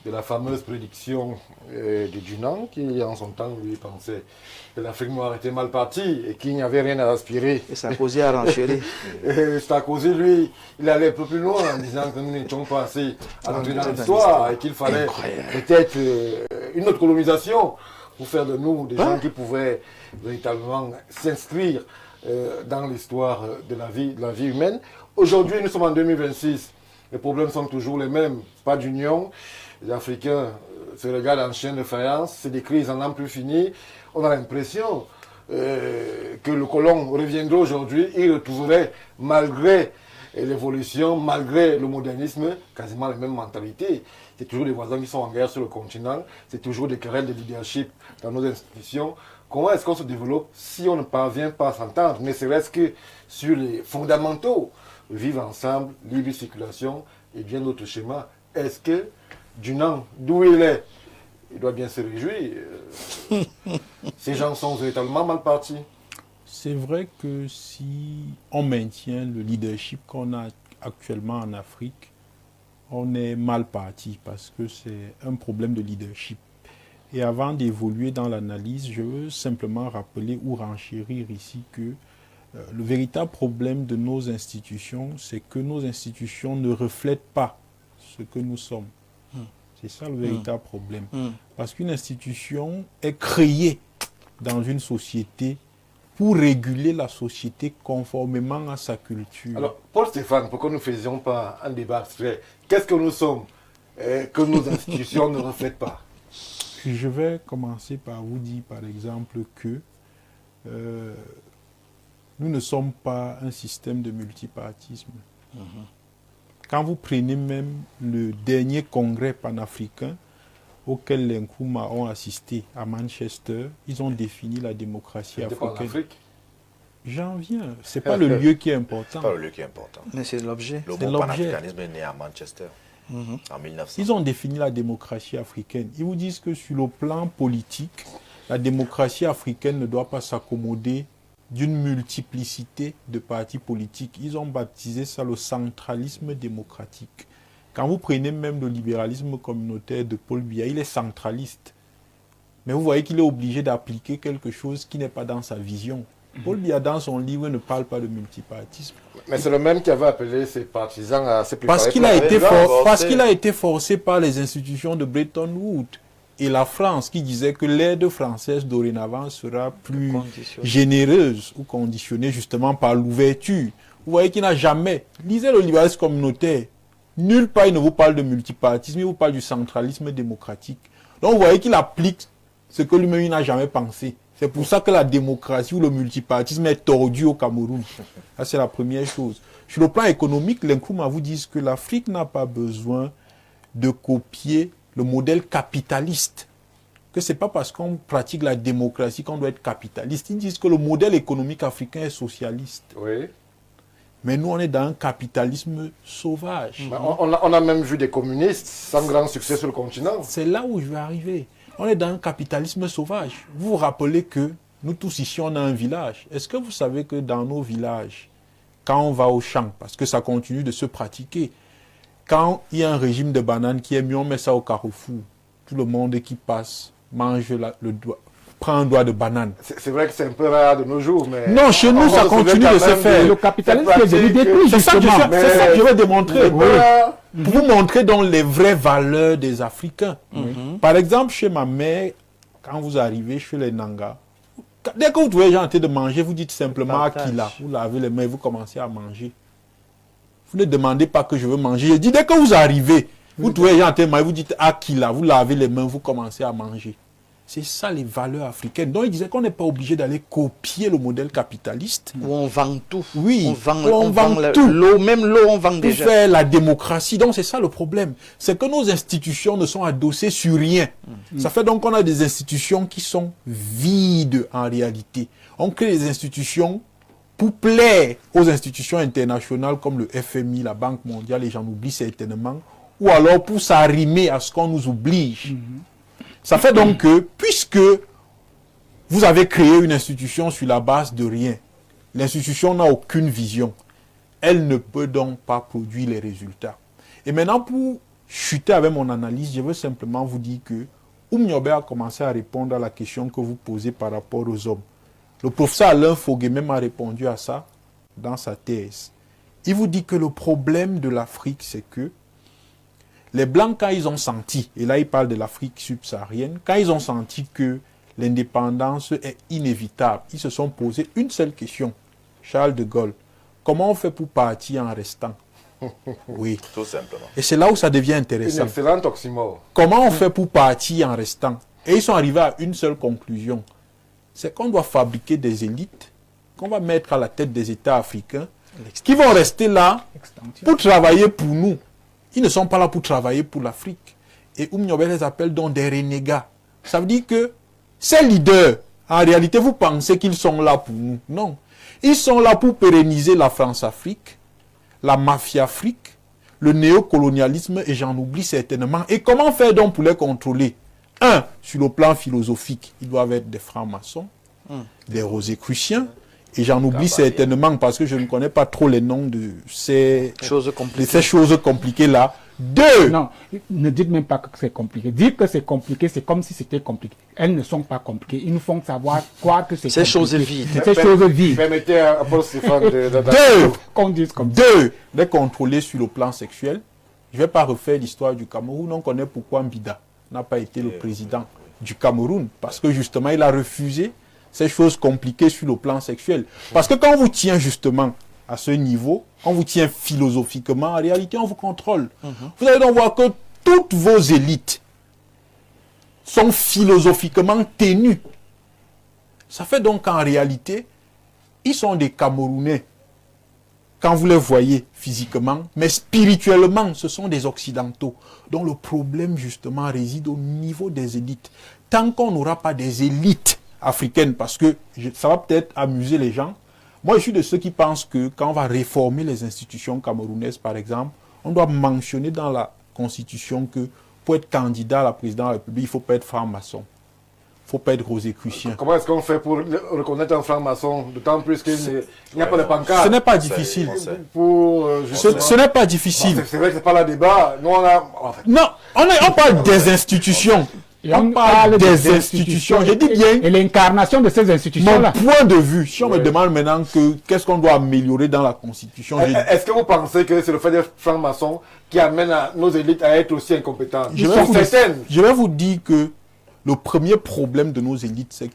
de la fameuse prédiction de Dunant, qui en son temps lui pensait que l'Afrique noire était mal partie et qu'il n'y avait rien à aspirer. Et Sarkozy a renchéri. Sarkozy, lui, il allait un peu plus loin en disant que nous n'étions pas assez à l'entrée dans l'histoire et qu'il fallait peut-être une autre colonisation pour faire de nous des gens qui pouvaient véritablement s'inscrire dans l'histoire de la vie humaine. Aujourd'hui, nous sommes en 2026. Les problèmes sont toujours les mêmes. Pas d'union. Les Africains se regardent en chien de faïence. C'est des crises en n'en plus finir. On a l'impression que le colon reviendrait aujourd'hui. Il retrouverait, malgré l'évolution, malgré le modernisme, quasiment les mêmes mentalités. C'est toujours les voisins qui sont en guerre sur le continent. C'est toujours des querelles de leadership dans nos institutions. Comment est-ce qu'on se développe si on ne parvient pas à s'entendre, ne serait-ce que sur les fondamentaux, vivre ensemble, libre circulation et bien d'autres schémas? Est-ce que Dunant, d'où il est, il doit bien se réjouir. Ces gens sont véritablement mal partis. C'est vrai que si on maintient le leadership qu'on a actuellement en Afrique, on est mal parti parce que c'est un problème de leadership. Et avant d'évoluer dans l'analyse, je veux simplement rappeler ou renchérir ici que le véritable problème de nos institutions, c'est que nos institutions ne reflètent pas ce que nous sommes. C'est ça le véritable problème. Parce qu'une institution est créée dans une société pour réguler la société conformément à sa culture. Alors, Paul Stéphane, pourquoi nous ne faisions pas un débat abstrait? Qu'est-ce que nous sommes que nos institutions ne reflètent pas? Je vais commencer par vous dire, par exemple, que nous ne sommes pas un système de multipartisme. Quand vous prenez même le dernier congrès panafricain auquel les Nkrumah ont assisté à Manchester, ils ont défini la démocratie africaine. J'en viens. Ce n'est pas le lieu qui est important. Ce n'est pas le lieu qui est important. Mais c'est l'objet. Le mot panafricanisme est né à Manchester en 1900. Ils ont défini la démocratie africaine. Ils vous disent que sur le plan politique, la démocratie africaine ne doit pas s'accommoder d'une multiplicité de partis politiques. Ils ont baptisé ça le centralisme démocratique. Quand vous prenez même le libéralisme communautaire de Paul Biya, il est centraliste. Mais vous voyez qu'il est obligé d'appliquer quelque chose qui n'est pas dans sa vision. Paul Biya, dans son livre, ne parle pas de multipartisme. Mais c'est le même qui avait appelé ses partisans à se préparer. Parce qu'il a été forcé par les institutions de Bretton Woods et la France qui disait que l'aide française dorénavant sera plus généreuse ou conditionnée justement par l'ouverture. Vous voyez qu'il n'a jamais, lisez le libéralisme communautaire, nulle part il ne vous parle de multipartisme, il vous parle du centralisme démocratique. Donc vous voyez qu'il applique ce que lui-même n'a jamais pensé. C'est pour ça que la démocratie ou le multipartisme est tordu au Cameroun. Ça, c'est la première chose. Sur le plan économique, l'Nkrumah vous dit que l'Afrique n'a pas besoin de copier le modèle capitaliste. Que ce n'est pas parce qu'on pratique la démocratie qu'on doit être capitaliste. Ils disent que le modèle économique africain est socialiste. Oui. Mais nous, on est dans un capitalisme sauvage. On a même vu des communistes sans grand succès sur le continent. C'est là où je vais arriver. On est dans un capitalisme sauvage. Vous vous rappelez que nous tous ici, on a un village. Est-ce que vous savez que dans nos villages, quand on va au champ, parce que ça continue de se pratiquer, quand il y a un régime de bananes qui est mis, on met ça au carrefour. Tout le monde qui passe mange le doigt, prend un doigt de banane. C'est vrai que c'est un peu rare de nos jours, mais... Non, chez nous, ça continue de se faire. Le capitalisme est devenu détruit, c'est ça que je vais démontrer. Oui. Pour vous montrer donc les vraies valeurs des Africains. Par exemple, chez ma mère, quand vous arrivez chez les Nanga, dès que vous trouvez les gens en train de manger, vous dites simplement Akila. Vous lavez les mains et vous commencez à manger. Vous ne demandez pas que je veux manger. Je dis, dès que vous arrivez, vous trouvez les gens en train de manger, vous dites Akila. Vous lavez les mains, vous commencez à manger. C'est ça les valeurs africaines. Donc il disait qu'on n'est pas obligé d'aller copier le modèle capitaliste. Où on vend tout. Oui, on vend tout. L'eau, même l'eau, on vend déjà. Pour faire la démocratie. Donc c'est ça le problème. C'est que nos institutions ne sont adossées sur rien. Ça fait donc qu'on a des institutions qui sont vides en réalité. On crée des institutions pour plaire aux institutions internationales comme le FMI, la Banque mondiale, et j'en oublie certainement, ou alors pour s'arrimer à ce qu'on nous oblige. Ça fait donc que, puisque vous avez créé une institution sur la base de rien, l'institution n'a aucune vision, elle ne peut donc pas produire les résultats. Et maintenant, pour chuter avec mon analyse, je veux simplement vous dire que Oumniobe a commencé à répondre à la question que vous posez par rapport aux hommes. Le professeur Alain Fogué même a répondu à ça dans sa thèse. Il vous dit que le problème de l'Afrique, c'est que les Blancs, quand ils ont senti, et là il parle de l'Afrique subsaharienne, quand ils ont senti que l'indépendance est inévitable, ils se sont posé une seule question. Charles de Gaulle, comment on fait pour partir en restant? Oui. Tout simplement. Et c'est là où ça devient intéressant. Une excellente oxymore. Comment on fait pour partir en restant? Et ils sont arrivés à une seule conclusion. C'est qu'on doit fabriquer des élites qu'on va mettre à la tête des États africains qui vont rester là pour travailler pour nous. Ils ne sont pas là pour travailler pour l'Afrique. Et Oumniobe les appelle donc des renégats. Ça veut dire que ces leaders, en réalité, vous pensez qu'ils sont là pour nous. Non. Ils sont là pour pérenniser la France-Afrique, la mafia-Afrique, le néocolonialisme, et j'en oublie certainement. Et comment faire donc pour les contrôler? Un, sur le plan philosophique, ils doivent être des francs-maçons, des rosicruciens, et j'en oublie certainement parce que je ne connais pas trop les noms de ces choses compliquées-là. Deux. Non, ne dites même pas que c'est compliqué. Dire que c'est compliqué, c'est comme si c'était compliqué. Elles ne sont pas compliquées. Ils nous font savoir quoi que c'est compliqué. Ces choses vides. Ces choses vides. Permettez à Paul Stéphane qu'on dise comme Deux, les contrôler sur le plan sexuel. Je ne vais pas refaire l'histoire du Cameroun. On connaît pourquoi Mbida n'a pas été le président du Cameroun. Parce que justement, il a refusé ces choses compliquées sur le plan sexuel. Parce que quand on vous tient justement à ce niveau, on vous tient philosophiquement, en réalité, on vous contrôle. Vous allez donc voir que toutes vos élites sont philosophiquement tenues. Ça fait donc qu'en réalité, ils sont des Camerounais quand vous les voyez physiquement, mais spirituellement, ce sont des Occidentaux. Donc le problème, justement, réside au niveau des élites. Tant qu'on n'aura pas des élites africaines, parce que ça va peut-être amuser les gens, moi je suis de ceux qui pensent que quand on va réformer les institutions camerounaises, par exemple, on doit mentionner dans la Constitution que pour être candidat à la présidence de la République, il ne faut pas être franc-maçon. Il ne faut pas être rosicrucien. Comment est-ce qu'on fait pour reconnaître un franc-maçon, d'autant plus qu'il n'y a pas de pancarte? Ce n'est pas difficile. Ce n'est pas difficile. C'est vrai que ce n'est pas le débat. Nous, on a... Non, on parle des institutions. Et on parle des institutions. Je dis bien. Et l'incarnation de ces institutions-là. Mon point de vue, si on me demande maintenant qu'est-ce qu'on doit améliorer dans la Constitution. Est-ce que vous pensez que c'est le fait d'être franc-maçon qui amène nos élites à être aussi incompétentes? Je vais vous dire que le premier problème de nos élites, c'est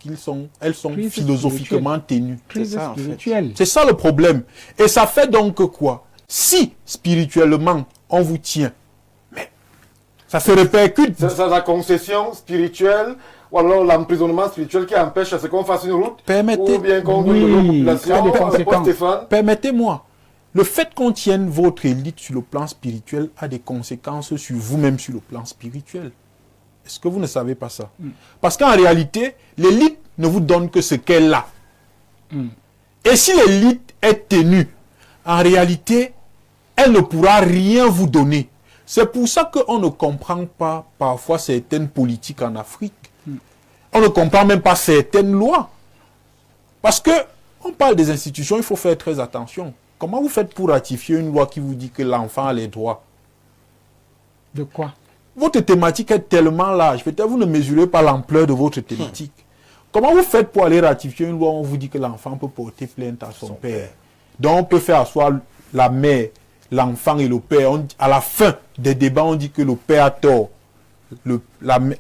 elles sont philosophiquement tenues. C'est ça le problème. Et ça fait donc quoi? Si spirituellement on vous tient, mais ça se répercute. C'est la concession spirituelle ou alors l'emprisonnement spirituel qui empêche à ce qu'on fasse une route ou bien qu'on donne la population. Permettez-moi. Le fait qu'on tienne votre élite sur le plan spirituel a des conséquences sur vous-même sur le plan spirituel. Est-ce que vous ne savez pas ça? Parce qu'en réalité, l'élite ne vous donne que ce qu'elle a. Et si l'élite est tenue, en réalité, elle ne pourra rien vous donner. C'est pour ça qu'on ne comprend pas parfois certaines politiques en Afrique. On ne comprend même pas certaines lois. Parce que on parle des institutions, il faut faire très attention. Comment vous faites pour ratifier une loi qui vous dit que l'enfant a les droits? De quoi? Votre thématique est tellement large. Peut-être vous ne mesurez pas l'ampleur de votre thématique. Comment vous faites pour aller ratifier une loi où on vous dit que l'enfant peut porter plainte à son père? Donc on peut faire asseoir la mère, l'enfant et le père. À la fin des débats, on dit que le père a tort.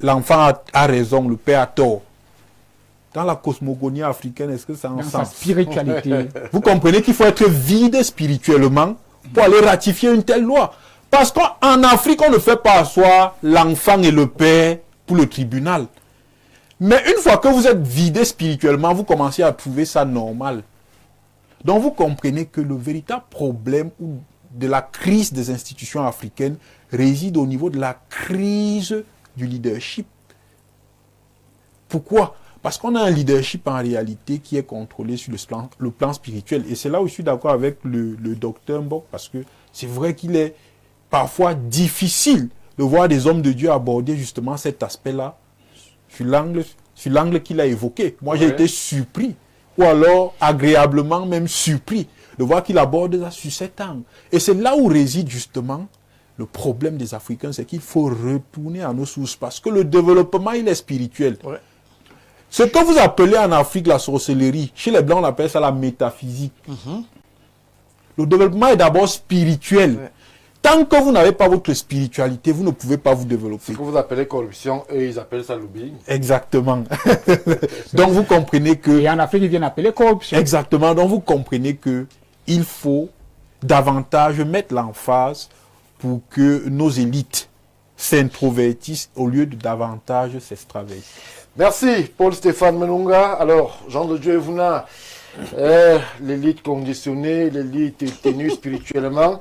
L'enfant a raison, le père a tort. Dans la cosmogonie africaine, est-ce que ça en sens? Dans sa spiritualité. Vous comprenez qu'il faut être vide spirituellement pour aller ratifier une telle loi. Parce qu'en Afrique, on ne fait pas asseoir l'enfant et le père pour le tribunal. Mais une fois que vous êtes vidé spirituellement, vous commencez à trouver ça normal. Donc vous comprenez que le véritable problème de la crise des institutions africaines réside au niveau de la crise du leadership. Pourquoi? Parce qu'on a un leadership en réalité qui est contrôlé sur le plan spirituel. Et c'est là où je suis d'accord avec le docteur Mbok, parce que c'est vrai qu'il est parfois difficile de voir des hommes de Dieu aborder justement cet aspect-là sur l'angle qu'il a évoqué. Moi, j'ai été surpris, ou alors agréablement même surpris, de voir qu'il aborde ça sur cet angle. Et c'est là où réside justement le problème des Africains, c'est qu'il faut retourner à nos sources, parce que le développement, il est spirituel. Ouais. Ce que vous appelez en Afrique la sorcellerie, chez les Blancs, on appelle ça la métaphysique. Le développement est d'abord spirituel. Ouais. Tant que vous n'avez pas votre spiritualité, vous ne pouvez pas vous développer. Ce que vous appelez corruption, eux, ils appellent ça lobbying. Exactement. Donc vous comprenez que... Et en Afrique, ils viennent appeler corruption. Exactement. Donc vous comprenez que il faut davantage mettre l'emphase pour que nos élites s'introvertissent au lieu de davantage s'extravertir. Merci, Paul-Stéphane Menunga. Alors, Jean de Dieu Evuna, l'élite conditionnée, l'élite tenue spirituellement,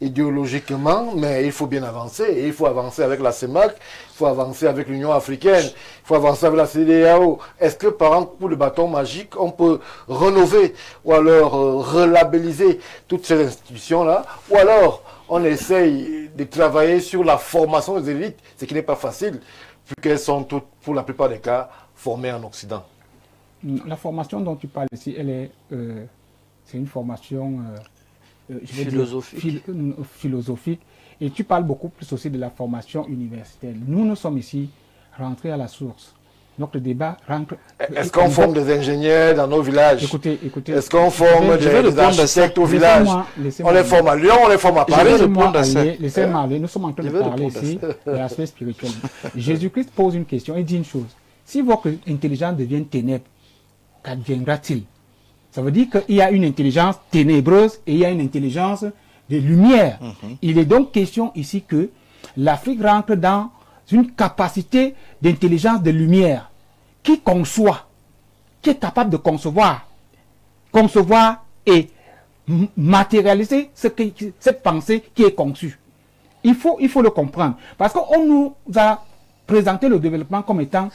idéologiquement, mais il faut bien avancer. Et il faut avancer avec la CEMAC, il faut avancer avec l'Union africaine, il faut avancer avec la CEDEAO. Est-ce que, par exemple, pour le bâton magique, on peut rénover ou alors relabelliser toutes ces institutions-là, ou alors on essaye de travailler sur la formation des élites, ce qui n'est pas facile, puisqu'elles sont toutes, pour la plupart des cas, formées en Occident. La formation dont tu parles ici, c'est une formation philosophique. Et tu parles beaucoup plus aussi de la formation universitaire. Nous sommes ici rentrés à la source. Notre débat rentre... Est-ce qu'on forme des ingénieurs dans nos villages? Écoutez. Est-ce qu'on forme des architectes au village? On les forme à Lyon, on les forme à Paris. Laissez-moi aller. Nous sommes en train de parler ici de l'aspect spirituel. Jésus-Christ pose une question et dit une chose. Si votre intelligence devient ténèbre, qu'adviendra-t-il? Ça veut dire qu'il y a une intelligence ténébreuse et il y a une intelligence de lumière. Il est donc question ici que l'Afrique rentre dans une capacité d'intelligence de lumière qui conçoit, qui est capable de concevoir et matérialiser cette pensée qui est conçue. Il faut le comprendre. Parce qu'on nous a présenté le développement comme étant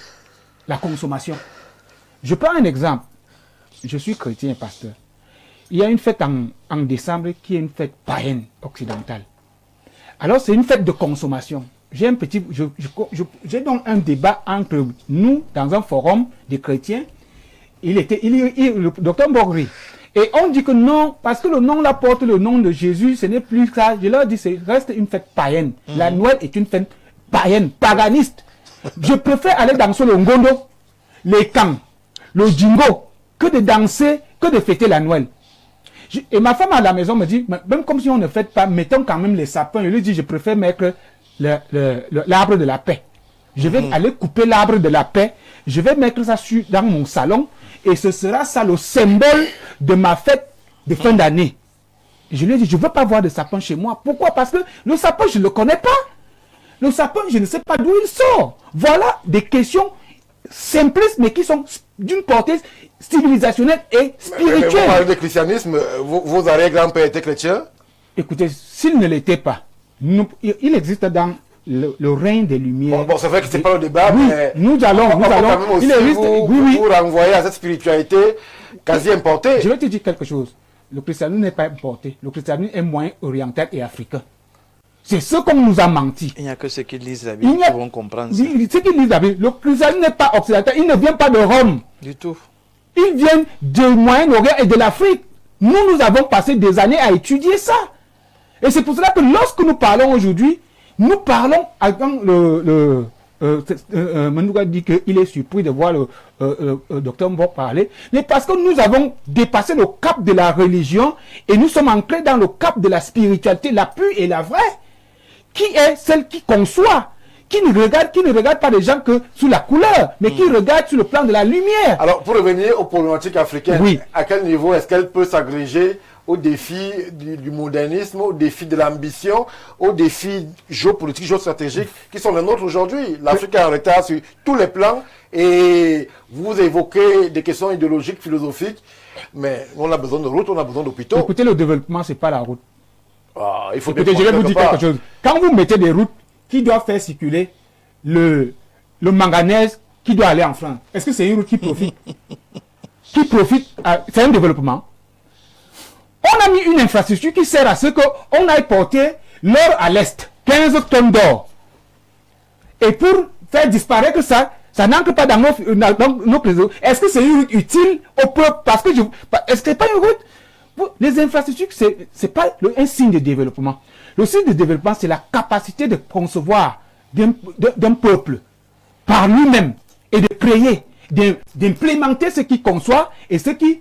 la consommation. Je prends un exemple. Je suis chrétien et pasteur. Il y a une fête en décembre qui est une fête païenne occidentale. Alors c'est une fête de consommation. J'ai donc un débat entre nous dans un forum des chrétiens. Le docteur Mbogri. Et on dit que non, parce que le nom là porte le nom de Jésus, ce n'est plus ça. Je leur dis, c'est reste une fête païenne. La Noël est une fête païenne, paganiste. Je préfère aller danser le ngondo, les kang, le jingo, que de danser, que de fêter la Noël. Et ma femme à la maison me dit, même comme si on ne fête pas, mettons quand même les sapins. Je lui dis, je préfère mettre l'arbre de la paix. Je vais aller couper l'arbre de la paix. Je vais mettre ça dans mon salon. Et ce sera ça le symbole de ma fête de fin d'année. Je lui ai dit, je ne veux pas voir de sapin chez moi. Pourquoi? Parce que le sapin, je ne le connais pas. Le sapin, je ne sais pas d'où il sort. Voilà des questions simplistes, mais qui sont d'une portée civilisationnelle et spirituelle. Mais vous parlez de christianisme, vos arrière-grands-pères étaient chrétiens? Écoutez, s'ils ne l'étaient pas, il existe dans le règne des Lumières. Bon, c'est vrai que ce n'est pas le débat, oui, mais nous allons, il existe, vous renvoyez à cette spiritualité quasi importée. Je vais te dire quelque chose. Le christianisme n'est pas importé. Le christianisme est moyen oriental et africain. C'est ce qu'on nous a menti. Il n'y a que ceux qui lisent la Bible qui vont comprendre ça. Ceux qui lisent la Bible, le christianisme n'est pas occidental. Il ne vient pas de Rome. Du tout. Il vient du Moyen-Orient et de l'Afrique. Nous avons passé des années à étudier ça. Et c'est pour cela que lorsque nous parlons aujourd'hui, nous parlons avec Manouga dit qu'il est surpris de voir le docteur Mbok parler, mais parce que nous avons dépassé le cap de la religion et nous sommes entrés dans le cap de la spiritualité, la pure et la vraie, qui est celle qui conçoit, qui ne regarde pas les gens que sous la couleur, mais qui regarde sur le plan de la lumière. Alors, pour revenir aux problématiques africaines, oui. À quel niveau est-ce qu'elle peut s'agréger aux défis du modernisme, aux défis de l'ambition, aux défis géopolitiques, géostratégiques qui sont les nôtres aujourd'hui? L'Afrique est en retard sur tous les plans et vous évoquez des questions idéologiques, philosophiques, mais on a besoin de routes, on a besoin d'hôpitaux. Écoutez, le développement, ce n'est pas la route. Ah, il faut écoutez, je vais vous dire quelque chose. Quand vous mettez des routes qui doivent faire circuler le manganèse qui doit aller en France, est-ce que c'est une route qui profite? C'est un développement. On a mis une infrastructure qui sert à ce qu'on aille porter l'or à l'est, 15 tonnes d'or. Et pour faire disparaître ça n'entre pas dans nos réseaux. Est-ce que c'est une route utile au peuple? Est-ce que ce n'est pas une route? Les infrastructures, ce n'est pas un signe de développement. Le signe de développement, c'est la capacité de concevoir d'un peuple par lui-même et de créer, d'implémenter ce qu'il conçoit et ce qu'il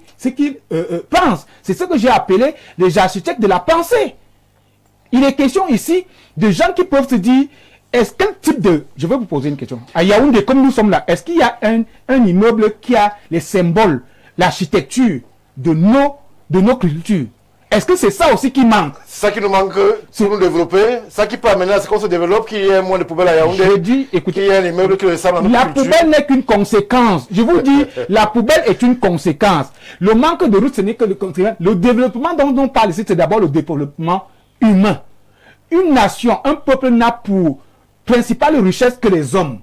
pense. C'est ce que j'ai appelé les architectes de la pensée. Il est question ici de gens qui peuvent se dire, est-ce quel type de... Je vais vous poser une question. À Yaoundé, comme nous sommes là, est-ce qu'il y a un immeuble qui a les symboles, l'architecture de nos cultures? Est-ce que c'est ça aussi qui manque? Ça qui nous manque pour nous développer, ça qui peut amener à ce qu'on se développe, qu'il y ait moins de poubelles à Yaoundé. Je dis, écoutez, qu'il y ait un immeuble qui ressemble à notre culture. La poubelle n'est qu'une conséquence. Je vous dis, la poubelle est une conséquence. Le manque de route, ce n'est que le conséquence. Le développement dont on parle ici, c'est d'abord le développement humain. Une nation, un peuple n'a pour principale richesse que les hommes.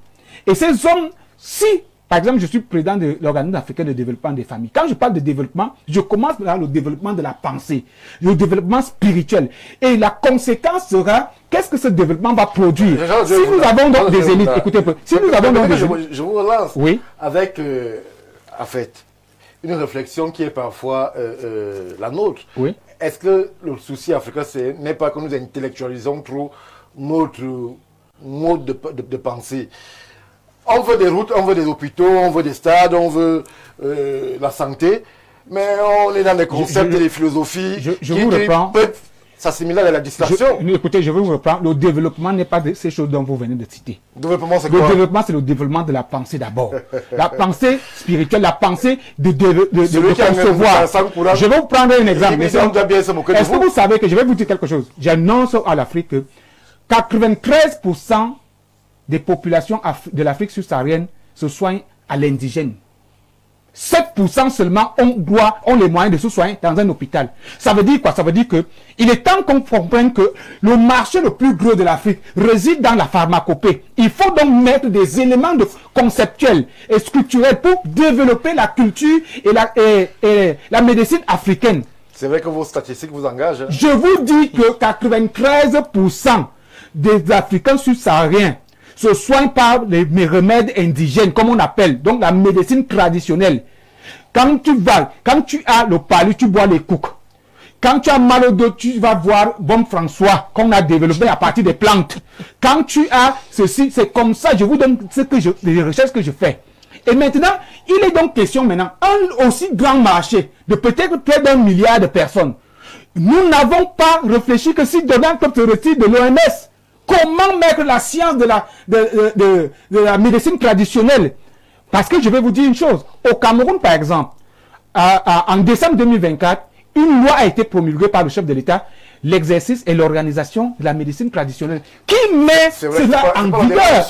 Et ces hommes, si... Par exemple, je suis président de l'Organisme africain de développement des familles. Quand je parle de développement, je commence par le développement de la pensée, le développement spirituel. Et la conséquence sera, qu'est-ce que ce développement va produire? Si nous avons donc des élites, écoutez un peu, si nous avons donc des élites... Je vous relance oui. Avec, en fait, une réflexion qui est parfois la nôtre. Oui. Est-ce que le souci africain, n'est pas que nous intellectualisons trop notre mode de pensée? On veut des routes, on veut des hôpitaux, on veut des stades, on veut la santé, mais on est dans des concepts et des philosophies qui peuvent s'assimiler à la distraction. Écoutez, je vais vous reprendre. Le développement n'est pas de ces choses dont vous venez de citer. Développement, c'est quoi? Le développement, c'est le développement de la pensée d'abord. La pensée spirituelle, la pensée de concevoir. Je vais vous prendre un exemple. Est-ce que vous savez que je vais vous dire quelque chose? J'annonce à l'Afrique que 93% des populations de l'Afrique subsaharienne se soignent à l'indigène. 7% seulement ont les moyens de se soigner dans un hôpital. Ça veut dire quoi? Ça veut dire que il est temps qu'on comprenne que le marché le plus gros de l'Afrique réside dans la pharmacopée. Il faut donc mettre des éléments conceptuels et structurels pour développer la culture et la médecine africaine. C'est vrai que vos statistiques vous engagent. Hein? Je vous dis que 93% des Africains subsahariens se soignent par les remèdes indigènes, comme on appelle, donc la médecine traditionnelle. Quand tu as le palu, tu bois les coucs. Quand tu as mal au dos, tu vas voir Bon François qu'on a développé à partir des plantes. Quand tu as ceci, c'est comme ça, je vous donne les recherches que je fais. Et maintenant, il est donc question maintenant, un aussi grand marché de peut-être près d'1 milliard de personnes. Nous n'avons pas réfléchi que si Donald Trump se retire de l'OMS, comment mettre la science de la médecine traditionnelle? Parce que je vais vous dire une chose. Au Cameroun, par exemple, en décembre 2024, une loi a été promulguée par le chef de l'État, l'exercice et l'organisation de la médecine traditionnelle. Qui met cela en vigueur?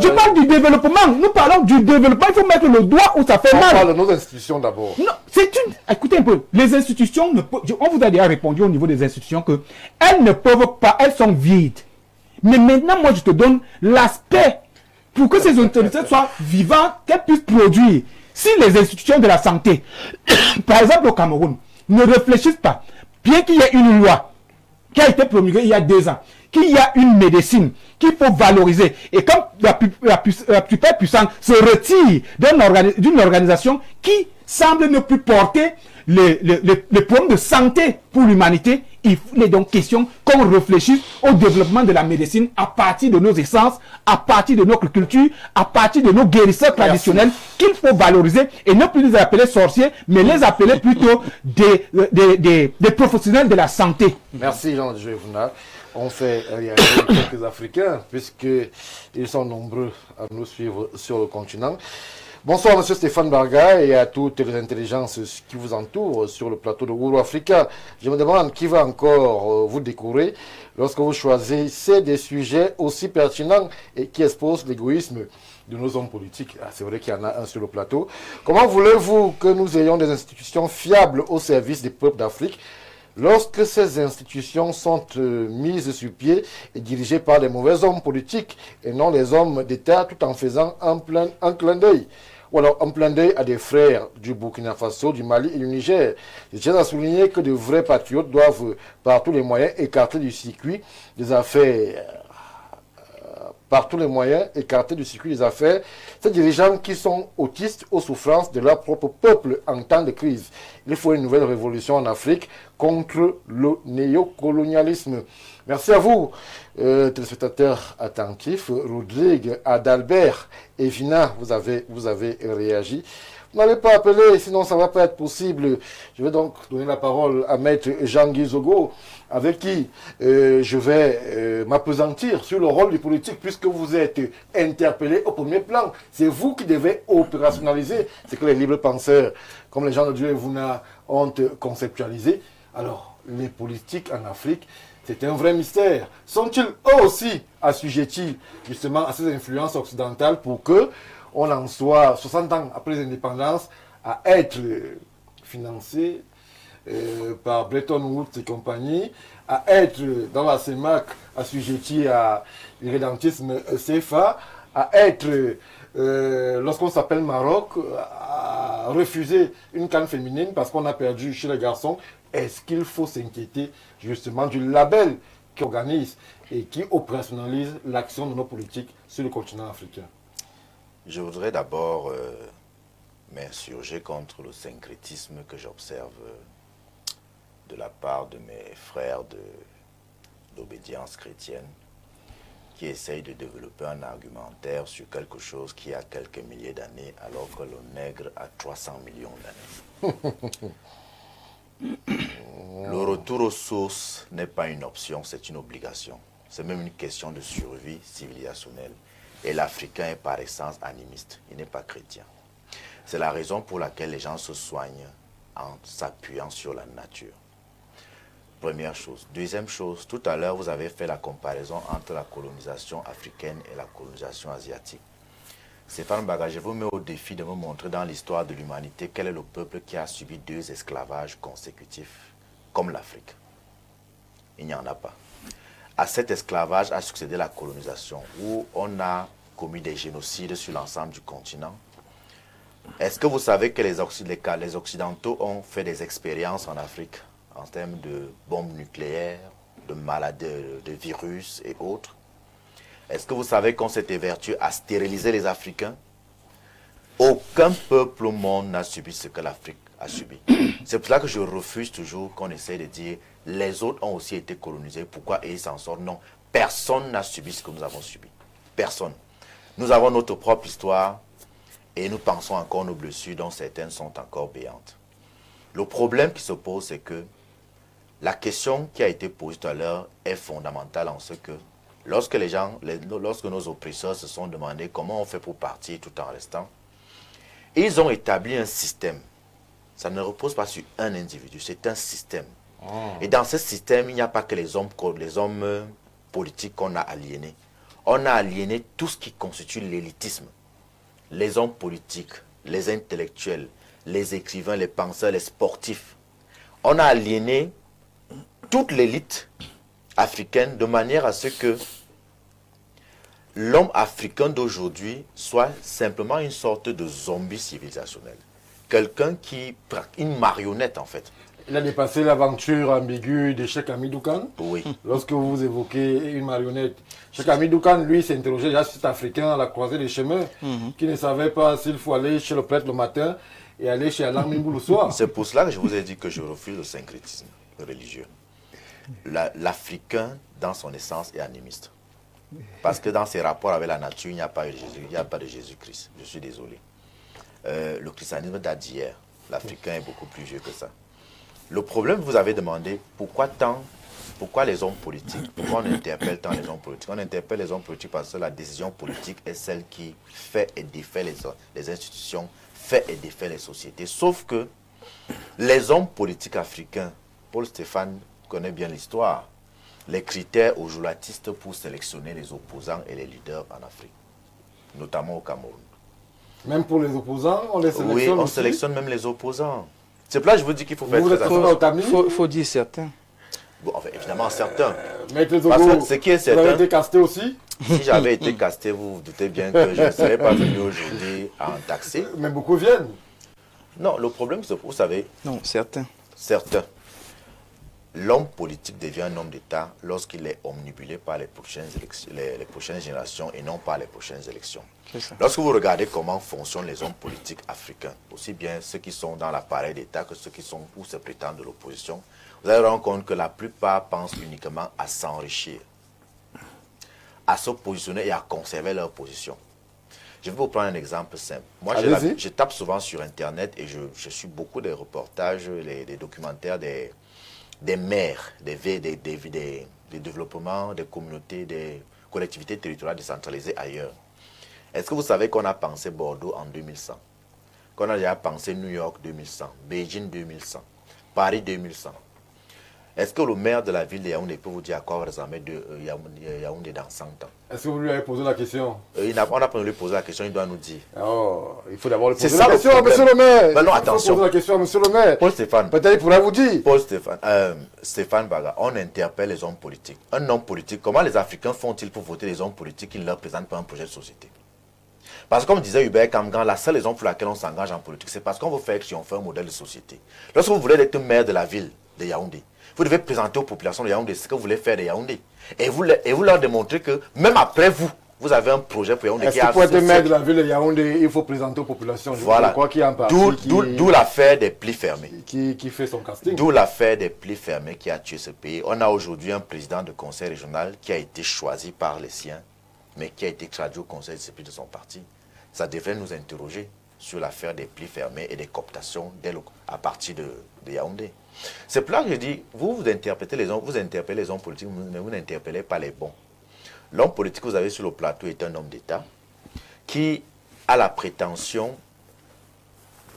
Je parle du développement. Nous parlons du développement. Il faut mettre le doigt où ça fait mal. On parle de nos institutions d'abord. Non, c'est une... Écoutez un peu. Les institutions, on vous a déjà répondu au niveau des institutions que elles ne peuvent pas, elles sont vides. Mais maintenant, moi, je te donne l'aspect pour que ces autorités soient vivantes, qu'elles puissent produire. Si les institutions de la santé, par exemple au Cameroun, ne réfléchissent pas, bien qu'il y ait une loi qui a été promulguée il y a 2 ans, qu'il y a une médecine qu'il faut valoriser, et comme la plupart puissante se retire d'une organisation qui semble ne plus porter les problèmes de santé pour l'humanité, il est donc question qu'on réfléchisse au développement de la médecine à partir de nos essences, à partir de notre culture, à partir de nos guérisseurs traditionnels qu'il faut valoriser et ne plus les appeler sorciers, mais les appeler plutôt des professionnels de la santé. Merci Jean-Joël Vouna. On fait réagir quelques Africains puisqu'ils sont nombreux à nous suivre sur le continent. Bonsoir Monsieur Stéphane Barga et à toutes les intelligences qui vous entourent sur le plateau de Ouro Africa. Je me demande qui va encore vous découvrir lorsque vous choisissez des sujets aussi pertinents et qui exposent l'égoïsme de nos hommes politiques. Ah, c'est vrai qu'il y en a un sur le plateau. Comment voulez-vous que nous ayons des institutions fiables au service des peuples d'Afrique lorsque ces institutions sont mises sur pied et dirigées par des mauvais hommes politiques et non les hommes d'État, tout en faisant un clin d'œil? Ou alors un clin d'œil à des frères du Burkina Faso, du Mali et du Niger. Je tiens à souligner que de vrais patriotes doivent par tous les moyens écarter du circuit des affaires ces dirigeants qui sont autistes aux souffrances de leur propre peuple en temps de crise. Il faut une nouvelle révolution en Afrique contre le néocolonialisme. Merci à vous, téléspectateurs attentifs. Rodrigue, Adalbert et Vina, vous avez réagi. Vous n'avez pas appelé, sinon ça ne va pas être possible. Je vais donc donner la parole à Maître Jean-Guy Zogo, avec qui je vais m'appesantir sur le rôle du politique, puisque vous êtes interpellé au premier plan. C'est vous qui devez opérationnaliser ce que les libres penseurs, comme les gens de Dieu et Vouna, ont conceptualisé. Alors, les politiques en Afrique, c'est un vrai mystère. Sont-ils eux aussi assujettis justement à ces influences occidentales pour que on en soit 60 ans après l'indépendance à être financé par Bretton Woods et compagnie, à être dans la CEMAC assujetti à l'irrédentisme CFA, à être, lorsqu'on s'appelle Maroc, à refuser une CAN féminine parce qu'on a perdu chez les garçons. Est-ce qu'il faut s'inquiéter justement du label qui organise et qui opérationnalise l'action de nos politiques sur le continent africain? Je voudrais d'abord m'insurger contre le syncrétisme que j'observe de la part de mes frères d'obédience chrétienne qui essayent de développer un argumentaire sur quelque chose qui a quelques milliers d'années alors que le nègre a 300 millions d'années. Le retour aux sources n'est pas une option, c'est une obligation. C'est même une question de survie civilisationnelle. Et l'Africain est par essence animiste, il n'est pas chrétien. C'est la raison pour laquelle les gens se soignent en s'appuyant sur la nature. Première chose. Deuxième chose, tout à l'heure vous avez fait la comparaison entre la colonisation africaine et la colonisation asiatique. Stéphane Baga, je vous mets au défi de me montrer dans l'histoire de l'humanité quel est le peuple qui a subi 2 esclavages consécutifs, comme l'Afrique. Il n'y en a pas. À cet esclavage a succédé la colonisation, où on a commis des génocides sur l'ensemble du continent. Est-ce que vous savez que les Occidentaux ont fait des expériences en Afrique en termes de bombes nucléaires, de maladies, de virus et autres? Est-ce que vous savez qu'on s'est évertué à stériliser les Africains? Aucun peuple au monde n'a subi ce que l'Afrique a subi. C'est pour ça que je refuse toujours qu'on essaie de dire les autres ont aussi été colonisés, pourquoi ils s'en sortent? Non, personne n'a subi ce que nous avons subi. Personne. Nous avons notre propre histoire et nous pensons encore nos blessures dont certaines sont encore béantes. Le problème qui se pose, c'est que la question qui a été posée tout à l'heure est fondamentale en ce que lorsque lorsque nos oppresseurs se sont demandé comment on fait pour partir tout en restant, ils ont établi un système. Ça ne repose pas sur un individu, c'est un système. Et dans ce système, il n'y a pas que les hommes politiques qu'on a aliénés. On a aliéné tout ce qui constitue l'élitisme. Les hommes politiques, les intellectuels, les écrivains, les penseurs, les sportifs. On a aliéné toute l'élite africaine de manière à ce que l'homme africain d'aujourd'hui soit simplement une sorte de zombie civilisationnel. Quelqu'un une marionnette en fait. Il a dépassé l'aventure ambiguë de Cheikh Hamidou Kane. Oui. Lorsque vous évoquez une marionnette, Cheikh Hamidou Kane, lui, s'interrogeait déjà cet Africain à la croisée des chemins, qui ne savait pas s'il faut aller chez le prêtre le matin et aller chez Alain Mingou le soir. C'est pour cela que je vous ai dit que je refuse le syncrétisme religieux. L'Africain, dans son essence, est animiste. Parce que dans ses rapports avec la nature, il n'y a pas de Jésus-Christ. Je suis désolé. Le christianisme date d'hier. L'Africain est beaucoup plus vieux que ça. Le problème, vous avez demandé pourquoi les hommes politiques, pourquoi on interpelle tant les hommes politiques? On interpelle les hommes politiques parce que la décision politique est celle qui fait et défait les institutions, fait et défait les sociétés. Sauf que les hommes politiques africains, Paul Stéphane connaît bien l'histoire, les critères ojulatistes pour sélectionner les opposants et les leaders en Afrique, notamment au Cameroun. Même pour les opposants, on les sélectionne. Oui, on aussi. sélectionne même les opposants. C'est pour là que je vous dis qu'il faut faire Vous très êtes attention. au Tamis? Faut dire certains. Bon, enfin, évidemment, certains. Maître Parce Zogo, que ce qui est vous avez certain, été casté aussi, si j'avais été casté, vous vous doutez bien que je ne serais pas venu aujourd'hui en taxi. mais beaucoup viennent. Non, le problème, c'est que vous savez, Non, certains. certains, l'homme politique devient un homme d'État lorsqu'il est omnibulé par les prochaines générations et non par les prochaines élections. C'est ça. Lorsque vous regardez comment fonctionnent les hommes politiques africains, aussi bien ceux qui sont dans l'appareil d'État que ceux qui sont ou se prétendent de l'opposition, vous allez rendre compte que la plupart pensent uniquement à s'enrichir, à se positionner et à conserver leur position. Je vais vous prendre un exemple simple. Moi, Allez-y. je tape souvent sur Internet et je suis beaucoup des reportages, des documentaires des maires, des développements, des communautés, des collectivités territoriales décentralisées ailleurs. Est-ce que vous savez qu'on a pensé Bordeaux en 2100? Qu'on a déjà pensé New York 2100, Beijing 2100, Paris 2100? Est-ce que le maire de la ville de Yaoundé peut vous dire à quoi va ressembler Yaoundé dans 100 ans? Est-ce que vous lui avez posé la question? On n'a pas lui poser la question, il doit nous dire. Oh, il faut d'abord lui C'est poser ça la le question à problème. monsieur le maire. Ben non, Il faut attention. poser la question à monsieur le maire. Paul Stéphane. Peut-être il pourra vous dire. Paul Stéphane, Stéphane Baga, on interpelle les hommes politiques. Un homme politique, comment les Africains font-ils pour voter les hommes politiques qui ne leur présentent pas un projet de société? Parce que comme disait Hubert Kamgan, la seule raison pour laquelle on s'engage en politique, c'est parce qu'on veut faire triompher un modèle de société. Lorsque vous voulez être maire de la ville de Yaoundé, vous devez présenter aux populations de Yaoundé ce que vous voulez faire de Yaoundé. Et vous leur démontrez que même après vous avez un projet pour Yaoundé Est-ce qui que a... pour être maire de la ville de Yaoundé, il faut présenter aux populations? Voilà. Je crois qu'il y a un parti D'où l'affaire des plis fermés. qui fait son casting. D'où l'affaire des plis fermés qui a tué ce pays. On a aujourd'hui un président de conseil régional qui a été choisi par les siens, mais qui a été traduit au conseil de discipline de son parti. Ça devrait nous interroger sur l'affaire des plis fermés et des cooptations à partir de Yaoundé. C'est pour là que je dis, vous interpellez les hommes politiques, mais vous n'interpellez pas les bons. L'homme politique que vous avez sur le plateau est un homme d'État qui a la prétention,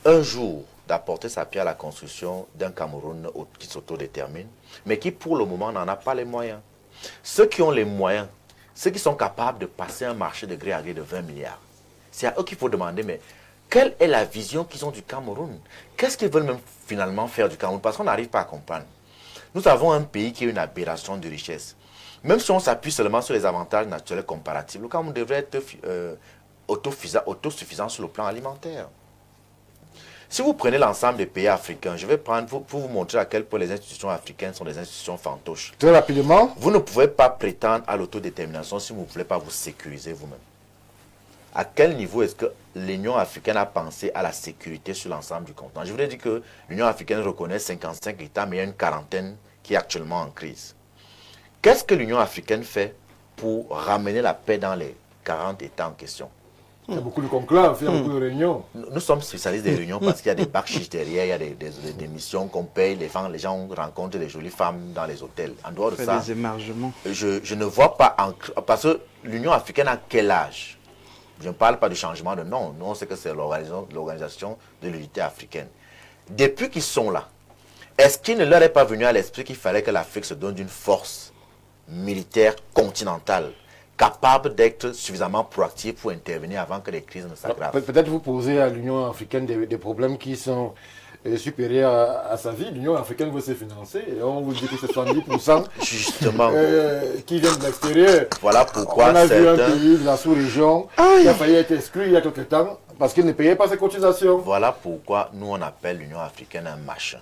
un jour, d'apporter sa pierre à la construction d'un Cameroun qui s'autodétermine, mais qui, pour le moment, n'en a pas les moyens. Ceux qui ont les moyens, ceux qui sont capables de passer un marché de gré à gré de 20 milliards, c'est à eux qu'il faut demander, mais quelle est la vision qu'ils ont du Cameroun? Qu'est-ce qu'ils veulent même finalement faire du Cameroun? Parce qu'on n'arrive pas à comprendre. Nous avons un pays qui est une aberration de richesse. Même si on s'appuie seulement sur les avantages naturels comparatifs, le Cameroun devrait être autosuffisant sur le plan alimentaire. Si vous prenez l'ensemble des pays africains, je vais prendre pour vous montrer à quel point les institutions africaines sont des institutions fantoches. Très rapidement. Vous ne pouvez pas prétendre à l'autodétermination si vous ne voulez pas vous sécuriser vous-même. à quel niveau est-ce que l'Union africaine a pensé à la sécurité sur l'ensemble du continent? Je voudrais dire que l'Union africaine reconnaît 55 États, mais il y a une quarantaine qui est actuellement en crise. Qu'est-ce que l'Union africaine fait pour ramener la paix dans les 40 États en question? Il y a beaucoup de conclaves, il y a beaucoup de réunions. Nous sommes spécialistes des réunions parce qu'il y a des bacs derrière, il y a des missions qu'on paye, les gens rencontrent des jolies femmes dans les hôtels. En dehors de ça, des émargements. Je ne vois pas, parce que l'Union africaine a quel âge? Je ne parle pas du changement de nom, nous on sait que c'est l'organisation de l'unité africaine. Depuis qu'ils sont là, est-ce qu'il ne leur est pas venu à l'esprit qu'il fallait que l'Afrique se donne d'une force militaire continentale capable d'être suffisamment proactive pour intervenir avant que les crises ne s'aggravent? Peut-être vous posez à l'Union africaine des problèmes qui sont supérieurs à sa vie. L'Union africaine veut se financer et on vous dit que c'est 70% Justement. Qui viennent de l'extérieur. Voilà pourquoi on a vu un pays de la sous-région qui a failli être exclu il y a quelque temps parce qu'il ne payait pas ses cotisations. Voilà pourquoi nous on appelle l'Union africaine un machin.